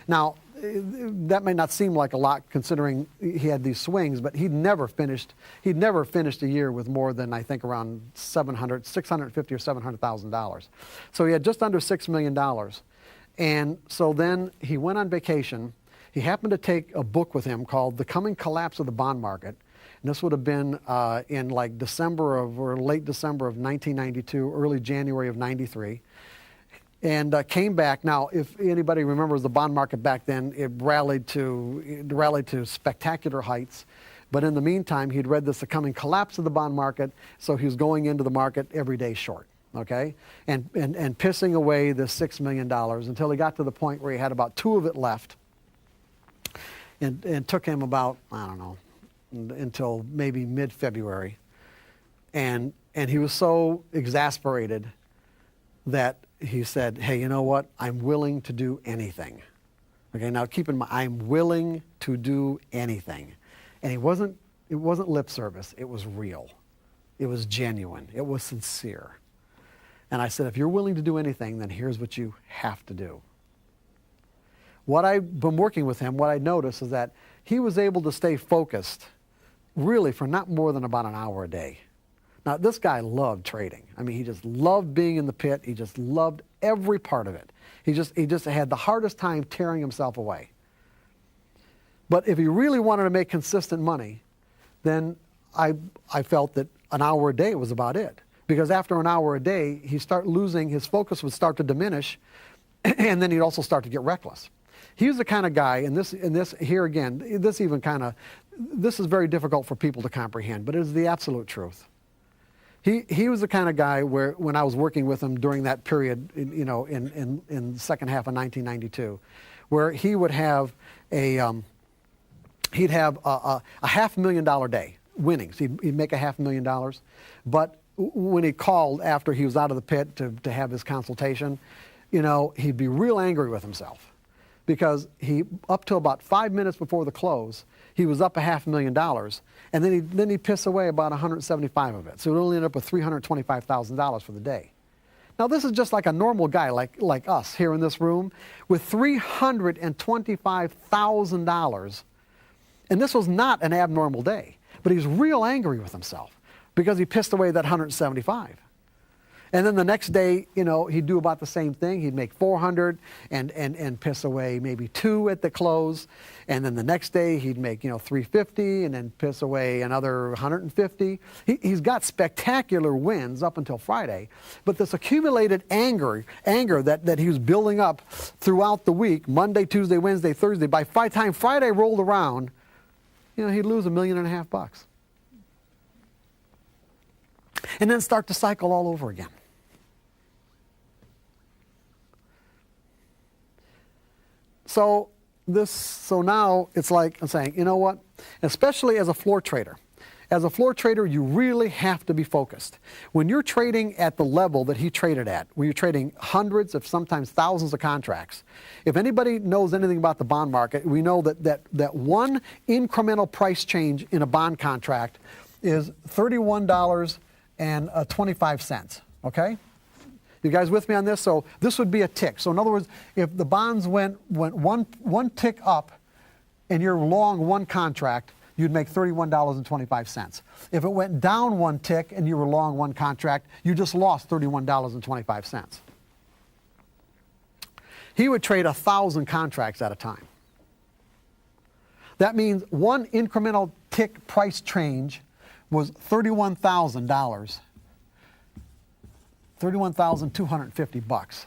Now, that may not seem like a lot considering he had these swings, but he'd never finished a year with more than, I think, around $650,000 or $700,000. So he had just under $6 million. And so then he went on vacation. He happened to take a book with him called The Coming Collapse of the Bond Market. And this would have been in like late December of 1992, early January of 93. And came back. Now, if anybody remembers the bond market back then, it rallied to spectacular heights. But in the meantime, he'd read this, The Coming Collapse of the Bond Market, so he was going into the market every day short, okay? And pissing away this $6 million until he got to the point where he had about 2 of it left. And took him about, I don't know, until maybe mid-February. And he was so exasperated that he said, hey, you know what? I'm willing to do anything. Okay, now keep in mind, I'm willing to do anything. And it wasn't lip service. It was real. It was genuine. It was sincere. And I said, if you're willing to do anything, then here's what you have to do. What I've been working with him, what I noticed is that he was able to stay focused really for not more than about an hour a day. Now, this guy loved trading. I mean, he just loved being in the pit. He just loved every part of it. He just had the hardest time tearing himself away. But if he really wanted to make consistent money, then I felt that an hour a day was about it. Because after an hour a day, his focus would start to diminish, and then he'd also start to get reckless. He was the kind of guy, and this here again, this is very difficult for people to comprehend, but it is the absolute truth. He was the kind of guy where, when I was working with him during that period, in the second half of 1992, where he would have a $500,000 day winnings. He'd make $500,000, but when he called after he was out of the pit to have his consultation, he'd be real angry with himself. Because up to about 5 minutes before the close, he was up $500,000, and then he'd piss away about 175 of it. So it only ended up with $325,000 for the day. Now this is just like a normal guy like us here in this room with $325,000, and this was not an abnormal day. But he's real angry with himself because he pissed away that 175. And then the next day, he'd do about the same thing. He'd make 400 and piss away maybe 2 at the close. And then the next day, he'd make, 350 and then piss away another 150. He's got spectacular wins up until Friday. But this accumulated anger that he was building up throughout the week, Monday, Tuesday, Wednesday, Thursday, by the time Friday rolled around, he'd lose $1.5 million. And then start the cycle all over again. So now it's like I'm saying, you know what? Especially as a floor trader, as a floor trader, you really have to be focused. When you're trading at the level that he traded at, where you're trading hundreds of sometimes thousands of contracts, if anybody knows anything about the bond market, we know that one incremental price change in a bond contract is $31.25, okay? You guys with me on this? So this would be a tick. So in other words, if the bonds went one tick up and you're long one contract, you'd make $31.25. If it went down one tick and you were long one contract, you just lost $31.25. He would trade 1,000 contracts at a time. That means one incremental tick price change was $31,000. $31,250.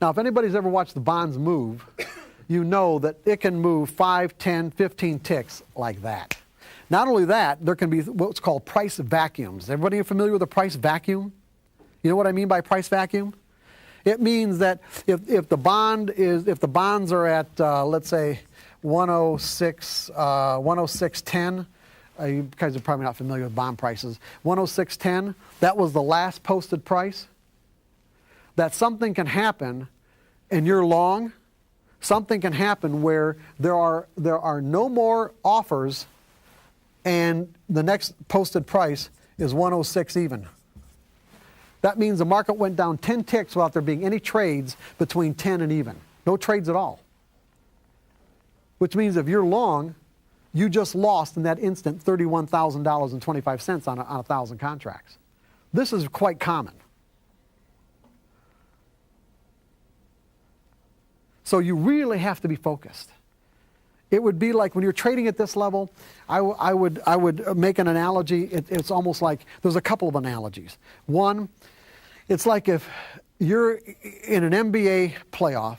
Now, if anybody's ever watched the bonds move, you know that it can move 5, 10, 15 ticks like that. Not only that, there can be what's called price vacuums. Everybody familiar with a price vacuum? You know what I mean by price vacuum? It means that if the bonds are at let's say 106.10. You guys are probably not familiar with bond prices. 106.10. That was the last posted price. That something can happen, and you're long. Something can happen where there are no more offers, and the next posted price is 106 even. That means the market went down 10 ticks without there being any trades between 10 and even. No trades at all. Which means if you're long, you just lost in that instant $31,000.25 on 1,000 contracts. This is quite common. So you really have to be focused. It would be like when you're trading at this level, I would make an analogy. It's almost like, there's a couple of analogies. One, it's like if you're in an NBA playoff,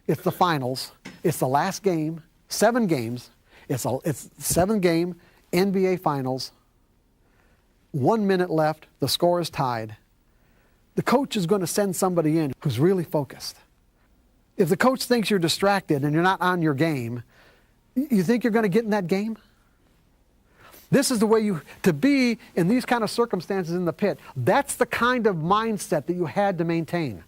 it's the finals, it's the last game, 7 games, it's 7-game NBA finals, 1 minute left, the score is tied. The coach is going to send somebody in who's really focused. If the coach thinks you're distracted and you're not on your game, you think you're going to get in that game? This is the way to be in these kind of circumstances in the pit. That's the kind of mindset that you had to maintain.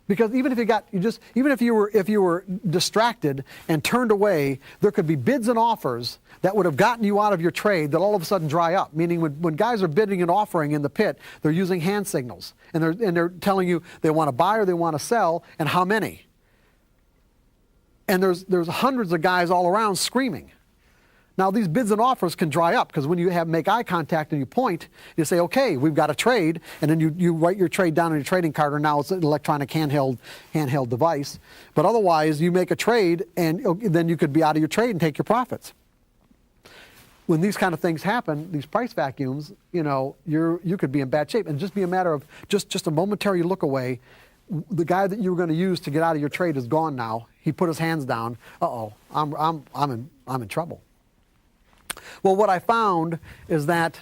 Because even if you were distracted and turned away, there could be bids and offers that would have gotten you out of your trade that all of a sudden dry up. Meaning when guys are bidding and offering in the pit, they're using hand signals and they're telling you they want to buy or they want to sell and how many. And there's hundreds of guys all around screaming. Now these bids and offers can dry up because when you make eye contact and you point, you say, okay, we've got a trade, and then you write your trade down on your trading card, or now it's an electronic handheld device. But otherwise, you make a trade, and then you could be out of your trade and take your profits. When these kind of things happen, these price vacuums, you could be in bad shape, and just be a matter of just a momentary look away. The guy that you were going to use to get out of your trade is gone now. He put his hands down. Uh-oh, I'm in trouble. Well, what I found is that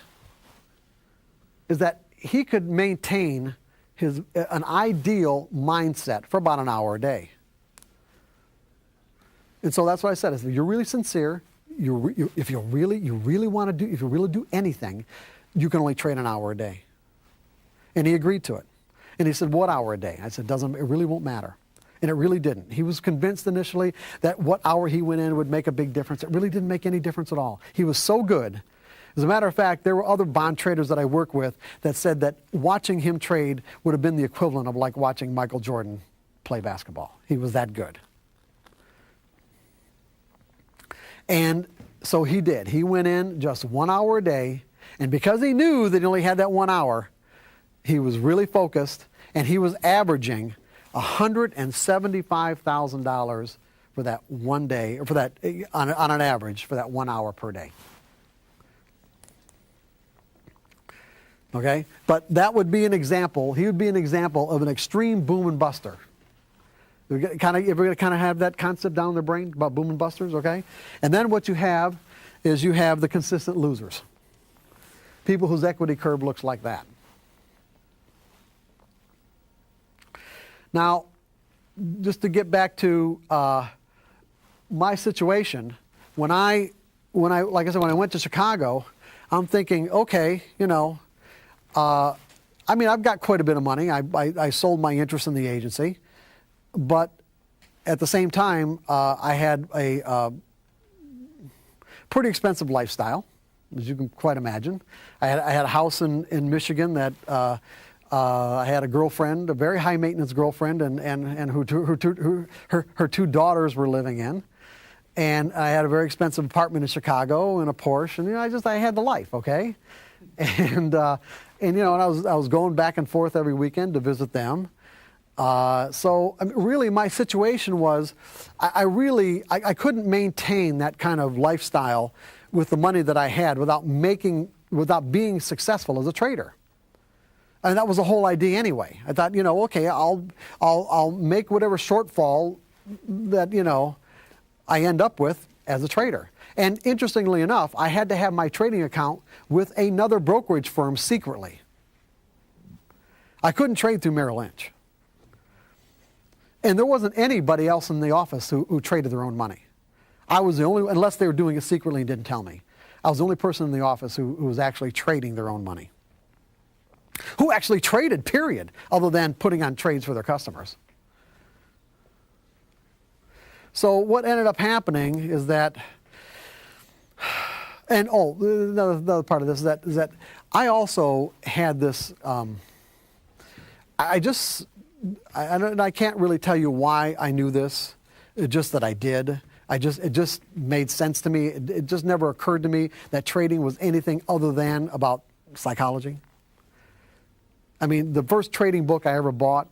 he could maintain an ideal mindset for about an hour a day. And so that's what I said. If you're really sincere, if you really want to do anything, you can only trade an hour a day. And he agreed to it. And he said, what hour a day? I said, it really won't matter. And it really didn't. He was convinced initially that what hour he went in would make a big difference. It really didn't make any difference at all. He was so good. As a matter of fact, there were other bond traders that I work with that said that watching him trade would have been the equivalent of like watching Michael Jordan play basketball. He was that good. And so he did. He went in just 1 hour a day. And because he knew that he only had that 1 hour, he was really focused, and he was averaging $175,000 for that one day, or for that on an average for that 1 hour per day. Okay, but that would be an example. He would be an example of an extreme boom and buster. Everybody kind of have that concept down in their brain about boom and busters, okay? And then what you have is the consistent losers. People whose equity curve looks like that. Now, just to get back to my situation, like I said, when I went to Chicago, I'm thinking, okay, I mean, I've got quite a bit of money. I sold my interest in the agency, but at the same time, I had a pretty expensive lifestyle, as you can quite imagine. I had a house in Michigan that I had a girlfriend, a very high maintenance girlfriend, and her two daughters were living in. And I had a very expensive apartment in Chicago and a Porsche, and I had the life, okay? And I was going back and forth every weekend to visit them. So I mean, really, my situation was, I couldn't maintain that kind of lifestyle with the money that I had without being successful as a trader. And that was the whole idea anyway. I thought, okay, I'll make whatever shortfall that I end up with as a trader. And interestingly enough, I had to have my trading account with another brokerage firm secretly. I couldn't trade through Merrill Lynch. And there wasn't anybody else in the office who traded their own money. I was the only, unless they were doing it secretly and didn't tell me. I was the only person in the office who was actually trading their own money. Who actually traded, period, other than putting on trades for their customers. So what ended up happening is that, and another part of this is that I also had this, I can't really tell you why I knew this, it's just that I did. It just made sense to me. It just never occurred to me that trading was anything other than about psychology. I mean, the first trading book I ever bought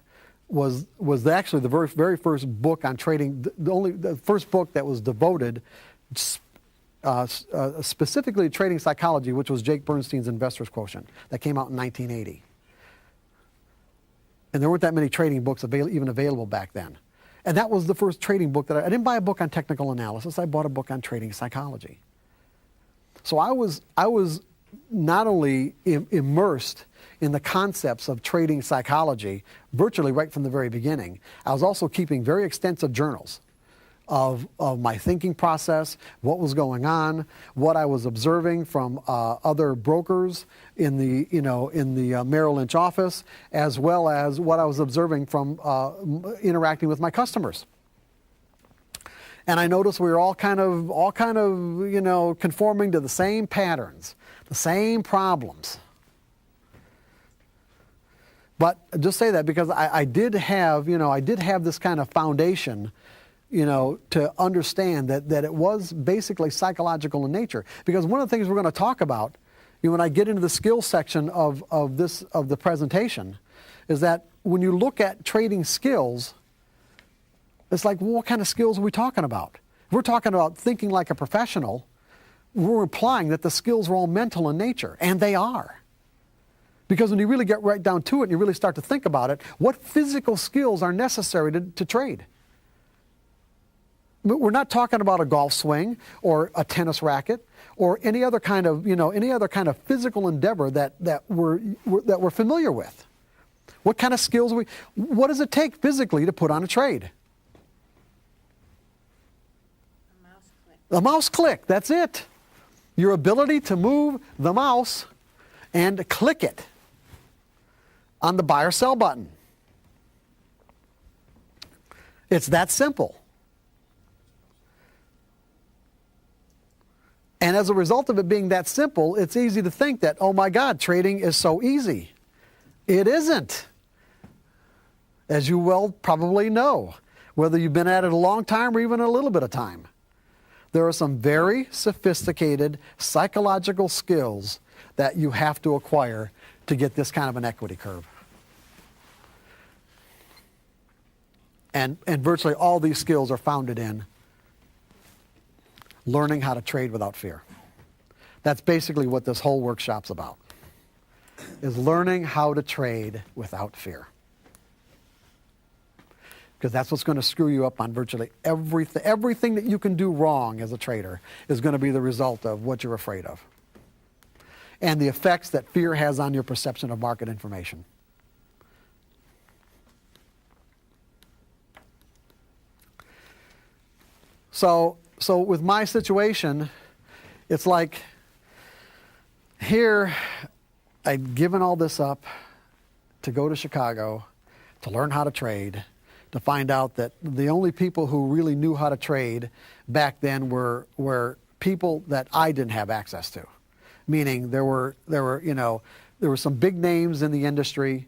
was actually the very first book on trading, the first book that was devoted specifically to trading psychology, which was Jake Bernstein's Investor's Quotient, that came out in 1980. And there weren't that many trading books even available back then. And that was the first trading book that I didn't buy a book on technical analysis, I bought a book on trading psychology. So I was not only immersed in the concepts of trading psychology virtually right from the very beginning, I was also keeping very extensive journals of my thinking process, what was going on, what I was observing from other brokers in the Merrill Lynch office, as well as what I was observing from interacting with my customers. And I noticed we were all kind of conforming to the same patterns, the same problems. But just say that because I did have this kind of foundation, to understand that it was basically psychological in nature. Because one of the things we're going to talk about, when I get into the skills section of the presentation, is that when you look at trading skills, it's like, well, what kind of skills are we talking about? If we're talking about thinking like a professional, we're implying that the skills are all mental in nature, and they are. Because when you really get right down to it and you really start to think about it, what physical skills are necessary to trade? We're not talking about a golf swing or a tennis racket or any other kind of physical endeavor that we're familiar with. What kind of skills what does it take physically to put on a trade? A mouse click. A mouse click, that's it. Your ability to move the mouse and click it on the buy or sell button. It's that simple. And as a result of it being that simple, it's easy to think that, oh my God, trading is so easy. It isn't. As you well probably know, whether you've been at it a long time or even a little bit of time. There are some very sophisticated psychological skills that you have to acquire to get this kind of an equity curve. And virtually all these skills are founded in learning how to trade without fear. That's basically what this whole workshop's about, is learning how to trade without fear. Because that's what's going to screw you up on virtually everything. Everything that you can do wrong as a trader is going to be the result of what you're afraid of. And the effects that fear has on your perception of market information. So so with my situation, it's like here I'd given all this up to go to Chicago to learn how to trade, to find out that the only people who really knew how to trade back then were people that I didn't have access to. Meaning there were some big names in the industry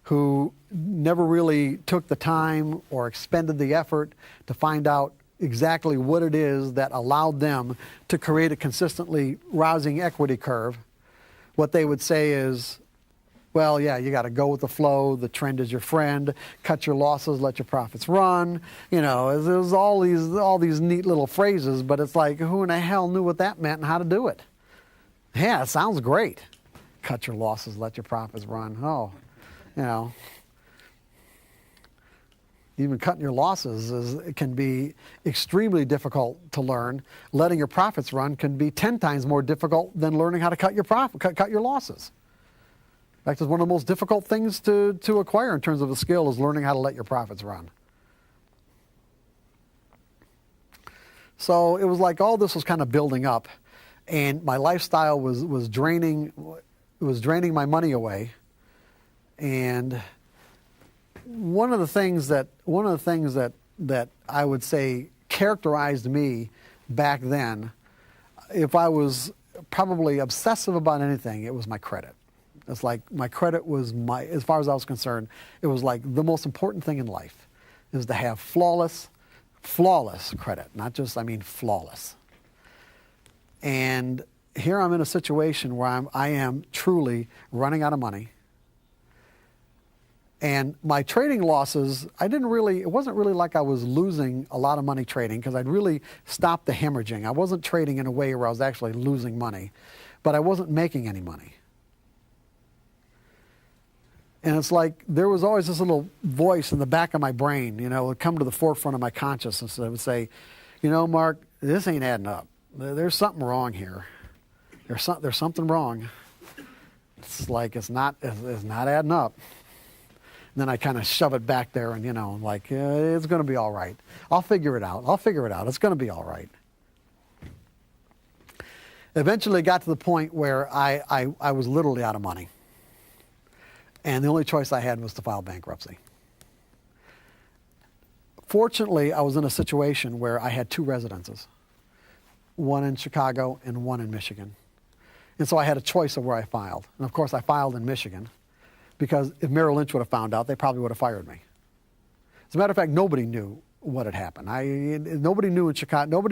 who never really took the time or expended the effort to find out exactly what it is that allowed them to create a consistently rising equity curve. What they would say is, well, yeah, you got to go with the flow. The trend is your friend. Cut your losses, let your profits run. There's all these neat little phrases, but it's like, who in the hell knew what that meant and how to do it? Yeah, it sounds great. Cut your losses, let your profits run. Oh, even cutting your losses can be extremely difficult to learn. Letting your profits run can be 10 times more difficult than learning how to cut your losses. In fact, it's one of the most difficult things to acquire in terms of a skill is learning how to let your profits run. So it was like all this was kind of building up, and my lifestyle was draining my money away. And one of the things that I would say characterized me back then, if I was probably obsessive about anything, it was my credit. It's like my credit was as far as I was concerned, it was like the most important thing in life is to have flawless credit, not just, flawless. And here I'm in a situation where I am truly running out of money. And my trading losses, it wasn't really like I was losing a lot of money trading because I'd really stopped the hemorrhaging. I wasn't trading in a way where I was actually losing money, but I wasn't making any money. And it's like there was always this little voice in the back of my brain, it would come to the forefront of my consciousness that would say, Mark, this ain't adding up. There's something wrong here. There's something wrong. It's like it's not adding up. And then I kind of shove it back there and, it's going to be all right. I'll figure it out. It's going to be all right. Eventually it got to the point where I was literally out of money. And the only choice I had was to file bankruptcy. Fortunately, I was in a situation where I had two residences, one in Chicago and one in Michigan. And so I had a choice of where I filed. And of course, I filed in Michigan because if Merrill Lynch would have found out, they probably would have fired me. As a matter of fact, nobody knew what had happened. Nobody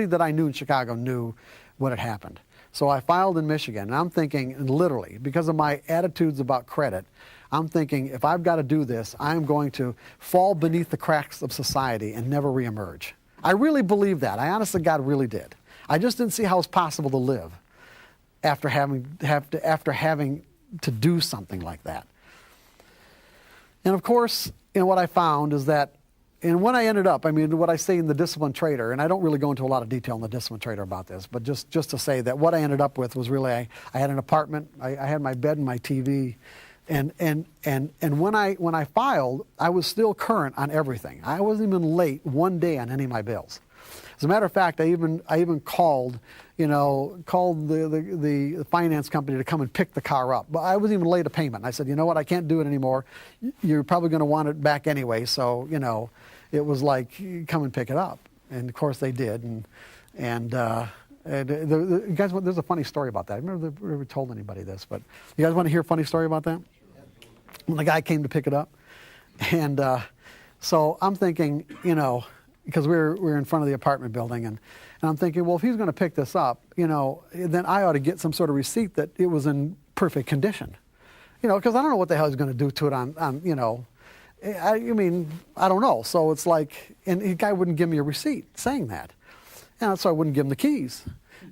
that I knew in Chicago knew what had happened. So I filed in Michigan, and I'm thinking, literally, because of my attitudes about credit, I'm thinking, if I've got to do this, I'm going to fall beneath the cracks of society and never reemerge. I really believe that. I honestly, God, really did. I just didn't see how it's possible to live after having to do something like that. And of course, what I found is that, and when I ended up, what I say in The Disciplined Trader, and I don't really go into a lot of detail in The Disciplined Trader about this, but just to say that what I ended up with was really, I had an apartment, I had my bed and my TV, and when I filed, I was still current on everything. I wasn't even late one day on any of my bills. As a matter of fact, I even called the finance company to come and pick the car up. But I wasn't even late a payment. I said, you know what, I can't do it anymore. You're probably going to want it back anyway. So, it was like, come and pick it up. And of course they did. And you guys, there's a funny story about that. I've never told anybody this, but you guys want to hear a funny story about that? When the guy came to pick it up. And so I'm thinking, because we're in front of the apartment building, and I'm thinking, well, if he's going to pick this up, then I ought to get some sort of receipt that it was in perfect condition, because I don't know what the hell he's going to do to it on I don't know. So it's like, and the guy wouldn't give me a receipt saying that, and so I wouldn't give him the keys,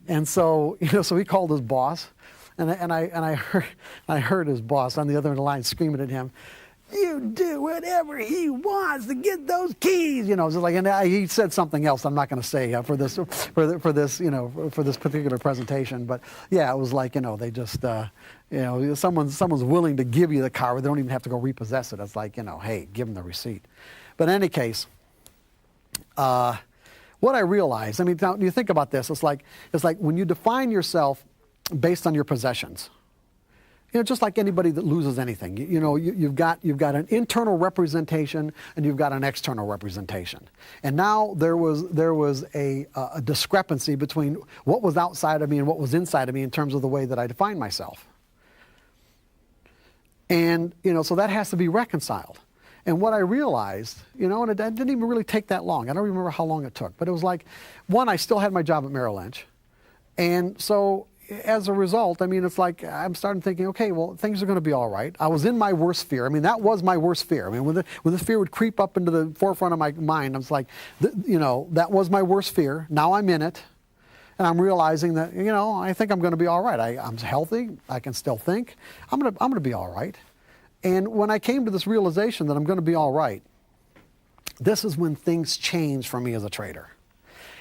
and so so he called his boss, and I heard his boss on the other end of the line screaming at him, "You do whatever he wants to get those keys," just like, and he said something else I'm not going to say for this particular presentation, but yeah, it was like, they just someone's willing to give you the car, but they don't even have to go repossess it. It's like, hey, give them the receipt. But in any case, what I realized, I mean, now you think about this, it's like when you define yourself based on your possessions. You know, just like anybody that loses anything, you've got an internal representation and you've got an external representation. And now there was a discrepancy between what was outside of me and what was inside of me in terms of the way that I define myself. And so that has to be reconciled. And what I realized, and it didn't even really take that long. I don't remember how long it took, but it was like, one, I still had my job at Merrill Lynch, and so as a result, I mean, it's like I'm starting thinking, okay, well, things are going to be all right. I was in my worst fear. I mean, that was my worst fear. I mean, when the fear would creep up into the forefront of my mind, I was like, that was my worst fear. Now I'm in it, and I'm realizing that, I think I'm going to be all right. I'm healthy. I can still think. I'm going to be all right. And when I came to this realization that I'm going to be all right, this is when things change for me as a trader.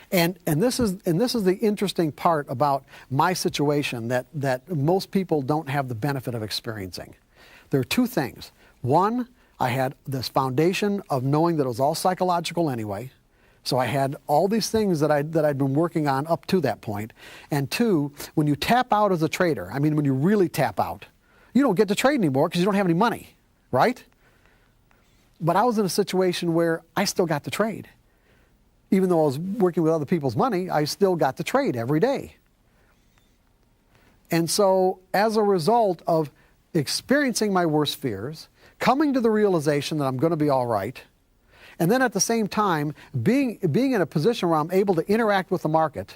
And this is the interesting part about my situation that most people don't have the benefit of experiencing. There are two things. One, I had this foundation of knowing that it was all psychological anyway. So I had all these things that I'd been working on up to that point. And two, when you tap out as a trader, I mean, when you really tap out, you don't get to trade anymore because you don't have any money, right? But I was in a situation where I still got to trade. Even though I was working with other people's money, I still got to trade every day. And so as a result of experiencing my worst fears, coming to the realization that I'm going to be all right, and then at the same time being in a position where I'm able to interact with the market,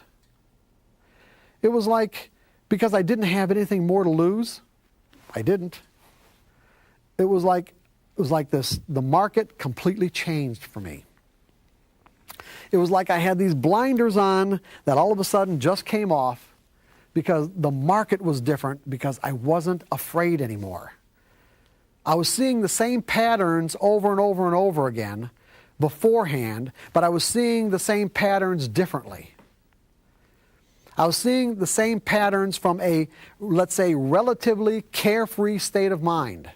it was like, because I didn't have anything more to lose, I didn't. It was like this, the market completely changed for me. It was like I had these blinders on that all of a sudden just came off because the market was different, because I wasn't afraid anymore. I was seeing the same patterns over and over and over again beforehand, but I was seeing the same patterns differently. I was seeing the same patterns from a, let's say, relatively carefree state of mind.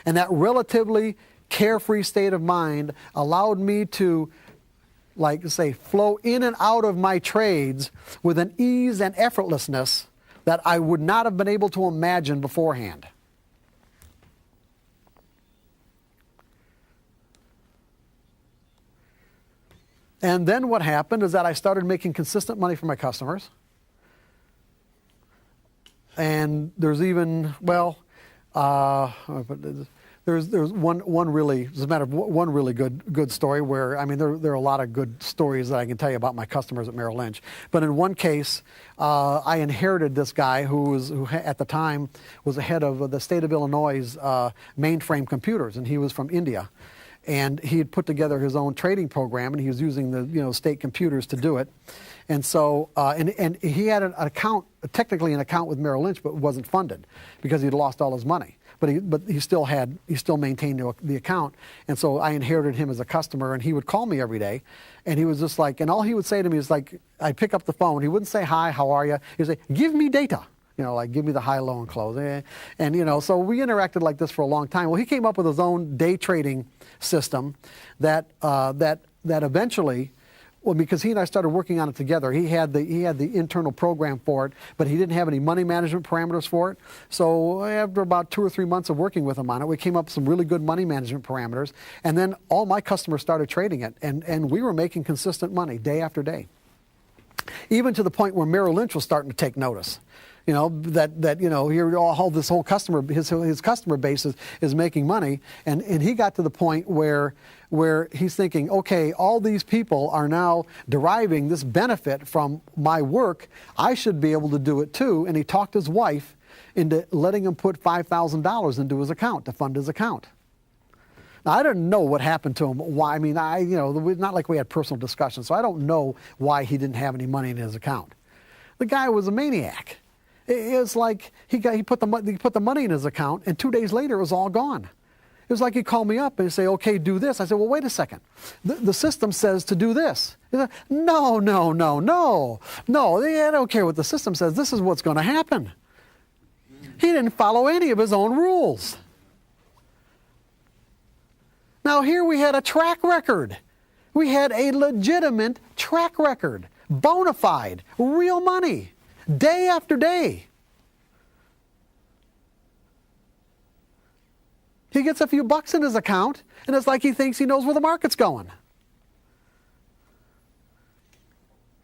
And that relatively carefree state of mind allowed me to, like, say, flow in and out of my trades with an ease and effortlessness that I would not have been able to imagine beforehand. And then what happened is that I started making consistent money for my customers. And there's even, there's one really, as a matter of one really good story where, I mean, there are a lot of good stories that I can tell you about my customers at Merrill Lynch. But in one case, I inherited this guy who at the time was the head of the state of Illinois' mainframe computers, and he was from India. And he had put together his own trading program, and he was using the state computers to do it. And so, and he had an account, technically an account with Merrill Lynch, but it wasn't funded because he'd lost all his money. But he still maintained the account. And so I inherited him as a customer, and he would call me every day, and he was just like, and all he would say to me is like, I'd pick up the phone. He wouldn't say, hi, how are you? He'd say, give me data. Like, give me the high, low, and close. And, so we interacted like this for a long time. Well, he came up with his own day trading system that eventually, well, because he and I started working on it together, he had the internal program for it, but he didn't have any money management parameters for it. So after about 2 or 3 months of working with him on it, we came up with some really good money management parameters. And then all my customers started trading it, and we were making consistent money day after day. Even to the point where Merrill Lynch was starting to take notice. Here all this whole his customer base is making money, and he got to the point where he's thinking, okay, all these people are now deriving this benefit from my work. I should be able to do it too. And he talked his wife into letting him put $5,000 into his account to fund his account. Now, I didn't know what happened to him. Why? I mean, not like we had personal discussions, so I don't know why he didn't have any money in his account. The guy was a maniac. It's like he put the money in his account, and 2 days later it was all gone. It was like he'd call me up and he'd say, okay, do this. I said, well, wait a second. The system says to do this. He said, no. I don't care what the system says. This is what's going to happen. He didn't follow any of his own rules. Now here we had a track record. We had a legitimate track record, bona fide, real money, day after day. He gets a few bucks in his account, and it's like he thinks he knows where the market's going.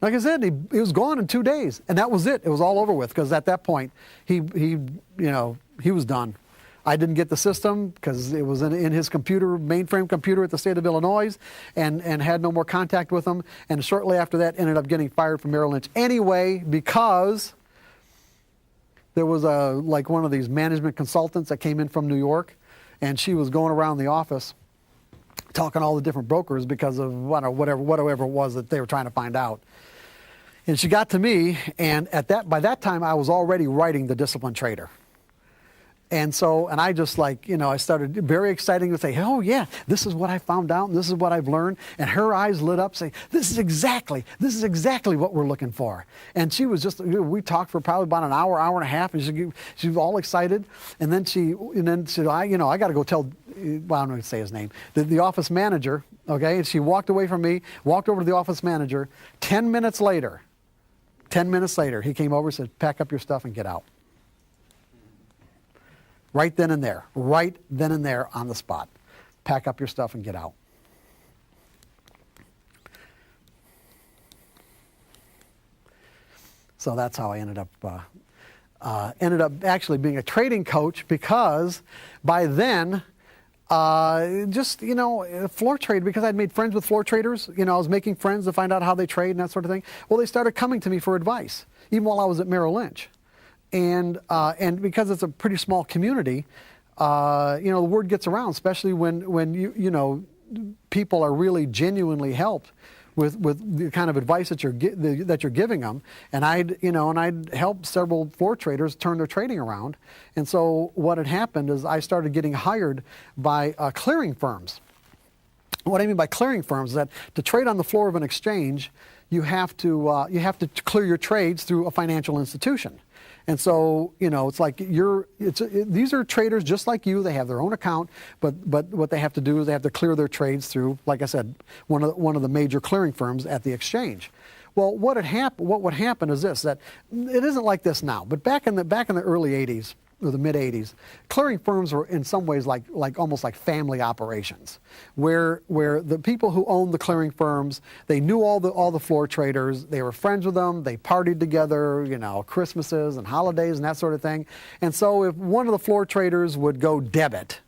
Like I said, he was gone in 2 days, and that was it. It was all over with, because at that point, he was done. I didn't get the system because it was in his computer, mainframe computer at the state of Illinois, and had no more contact with him. And shortly after that, ended up getting fired from Merrill Lynch anyway, because there was like one of these management consultants that came in from New York, and she was going around the office talking to all the different brokers because of whatever it was that they were trying to find out. And she got to me, and by that time I was already writing The Disciplined Trader. And I just I started very exciting to say, oh yeah, this is what I found out and this is what I've learned. And her eyes lit up saying, this is exactly what we're looking for. And she was we talked for probably about an hour and a half, and she was all excited. And then she said, I got to go tell, well, I'm not going to say his name, the office manager, okay? And she walked away from me, walked over to the office manager. 10 minutes later, he came over and said, pack up your stuff and get out. Right then and there on the spot. Pack up your stuff and get out. So that's how I ended up actually being a trading coach, because by then, floor trade, because I'd made friends with floor traders. I was making friends to find out how they trade and that sort of thing. Well, they started coming to me for advice, even while I was at Merrill Lynch. And because it's a pretty small community, the word gets around, especially when people are really genuinely helped with the kind of advice that you're giving them. And I'd helped several floor traders turn their trading around. And so what had happened is I started getting hired by clearing firms. What I mean by clearing firms is that to trade on the floor of an exchange, you have to clear your trades through a financial institution. And so, it's like these are traders just like you. They have their own account, but what they have to do is they have to clear their trades through, like I said, one of the major clearing firms at the exchange. Well, what would happen is this, that it isn't like this now, but back in the early 80s, or the mid 80s, clearing firms were in some ways like almost like family operations, where the people who owned the clearing firms, they knew all the floor traders, they were friends with them, they partied together, Christmases and holidays and that sort of thing. And so if one of the floor traders would go debit,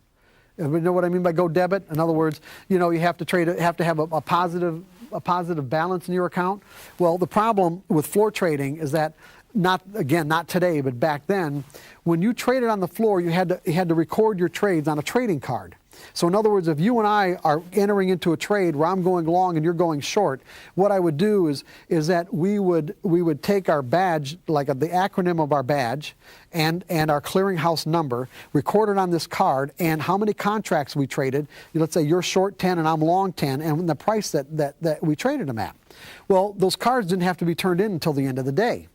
you know what I mean by go debit? In other words, you have to have a positive balance in your account. Well, the problem with floor trading is that not today, but back then, when you traded on the floor, you had to record your trades on a trading card. So in other words, if you and I are entering into a trade where I'm going long and you're going short, what I would do is that we would take our badge, like the acronym of our badge, and our clearinghouse number, record it on this card, and how many contracts we traded. Let's say you're short 10 and I'm long 10, and the price that we traded them at. Well, those cards didn't have to be turned in until the end of the day.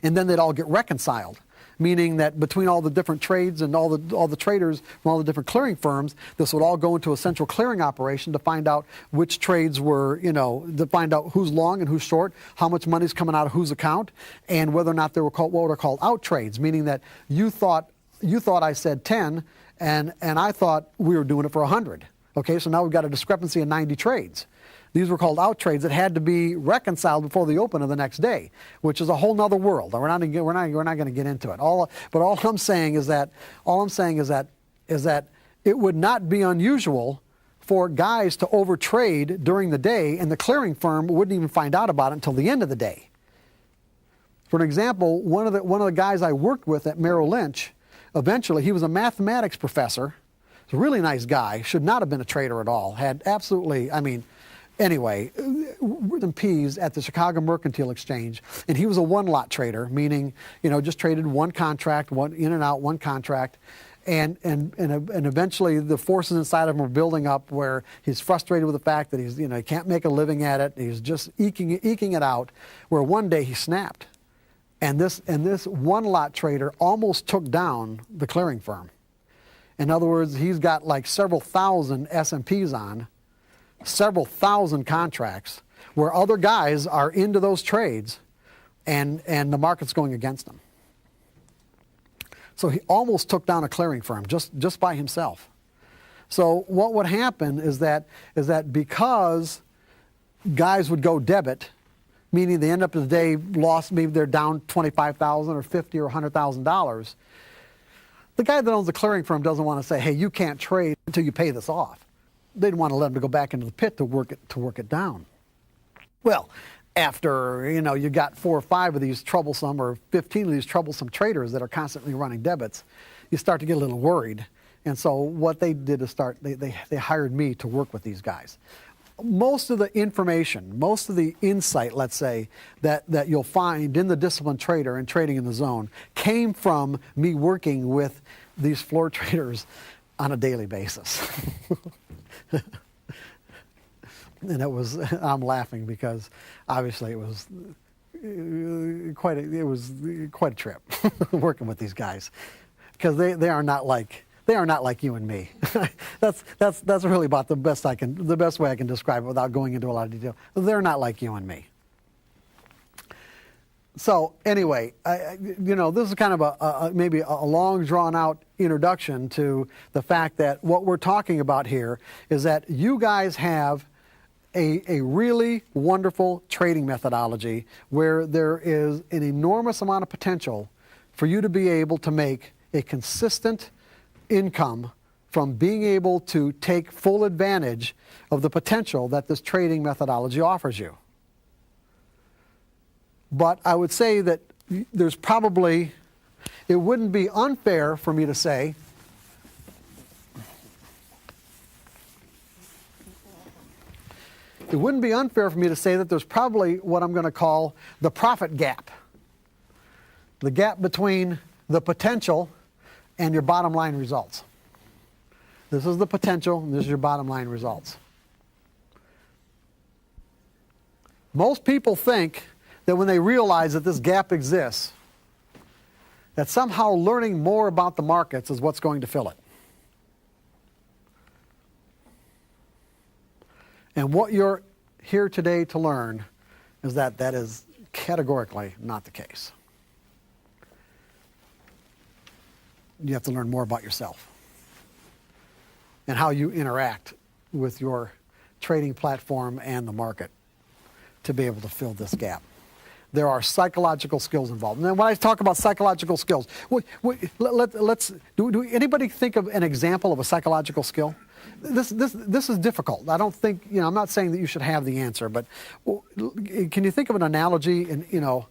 And then they'd all get reconciled, meaning that between all the different trades and all the traders from all the different clearing firms, this would all go into a central clearing operation to find out which trades were, to find out who's long and who's short, how much money's coming out of whose account, and whether or not they were what are called out trades, meaning that you thought I said 10, and I thought we were doing it for 100. Okay, so now we've got a discrepancy of 90 trades. These were called out trades that had to be reconciled before the open of the next day, which is a whole nother world. We're not going to get into it. All I'm saying is that it would not be unusual for guys to overtrade during the day, and the clearing firm wouldn't even find out about it until the end of the day. For an example, one of the guys I worked with at Merrill Lynch, eventually he was a mathematics professor. He's a really nice guy. Should not have been a trader at all. Had absolutely, anyway, and P's at the Chicago Mercantile Exchange, and he was a one-lot trader, meaning, just traded one contract, one in and out, one contract, and eventually the forces inside of him were building up where he's frustrated with the fact that he can't make a living at it. He's just eking it out, where one day he snapped, and this one-lot trader almost took down the clearing firm. In other words, he's got like several thousand S&Ps on, several thousand contracts where other guys are into those trades and the market's going against them. So he almost took down a clearing firm just by himself. So what would happen is that because guys would go debit, meaning they end up in the day lost, maybe they're down $25,000 or $50,000 or $100,000. The guy that owns the clearing firm doesn't want to say, hey, you can't trade until you pay this off. They'd want to let him to go back into the pit to work it down. Well, after you got 4 or 5 of these troublesome or 15 of these troublesome traders that are constantly running debits, you start to get a little worried. And so what they did is they hired me to work with these guys. Most of the information, most of the insight, let's say, that you'll find in the disciplined trader and trading in the zone came from me working with these floor traders on a daily basis. And I'm laughing because obviously it was quite a trip working with these guys, because they are not like you and me. That's really about the best way I can describe it without going into a lot of detail. They're not like you and me. So anyway, this is kind of maybe a long drawn out introduction to the fact that what we're talking about here is that you guys have a really wonderful trading methodology where there is an enormous amount of potential for you to be able to make a consistent income from being able to take full advantage of the potential that this trading methodology offers you. But I would say that it wouldn't be unfair for me to say that there's probably what I'm going to call the profit gap. The gap between the potential and your bottom line results. This is the potential, and this is your bottom line results. Most people think that when they realize that this gap exists, that somehow learning more about the markets is what's going to fill it. And what you're here today to learn is that is categorically not the case. You have to learn more about yourself and how you interact with your trading platform and the market to be able to fill this gap. There are psychological skills involved. And when I talk about psychological skills, do anybody think of an example of a psychological skill? This is difficult. I don't think, I'm not saying that you should have the answer, but can you think of an analogy in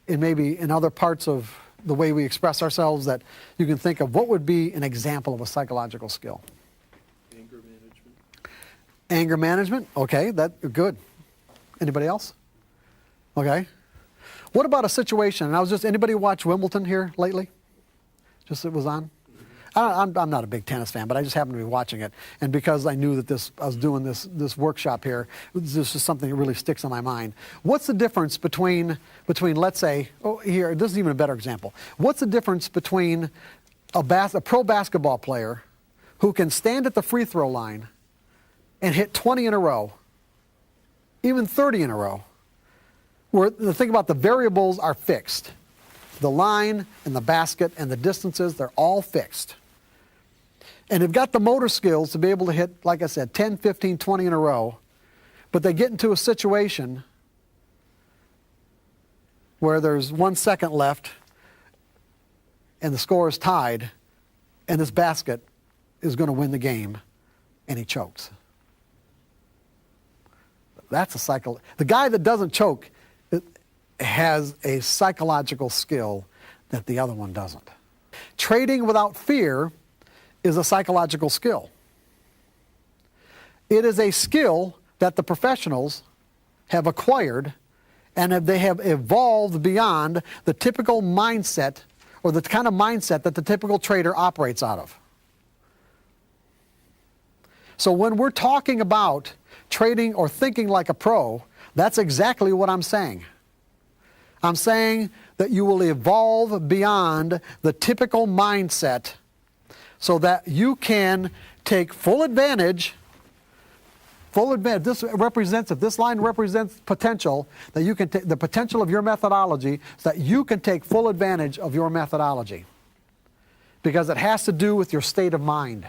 maybe in other parts of the way we express ourselves that you can think of what would be an example of a psychological skill? Anger management. Anger management? Okay, good. Anybody else? Okay. What about a situation, and anybody watch Wimbledon here lately? Just it was on? I'm not a big tennis fan, but I just happened to be watching it. And because I knew that I was doing this workshop here, this is something that really sticks in my mind. What's the difference between let's say, this is even a better example. What's the difference between a pro basketball player who can stand at the free throw line and hit 20 in a row, even 30 in a row, where the thing about the variables are fixed. The line and the basket and the distances, they're all fixed. And they've got the motor skills to be able to hit, like I said, 10, 15, 20 in a row, but they get into a situation where there's 1 second left and the score is tied and this basket is going to win the game, and he chokes. That's a cycle. The guy that doesn't choke has a psychological skill that the other one doesn't. Trading without fear is a psychological skill. It is a skill that the professionals have acquired, and they have evolved beyond the typical mindset or the kind of mindset that the typical trader operates out of. So when we're talking about trading or thinking like a pro, that's exactly what I'm saying. I'm saying that you will evolve beyond the typical mindset so that you can take full advantage full advantage. If this line represents potential, that you can the potential of your methodology, so that you can take full advantage of your methodology. Because it has to do with your state of mind.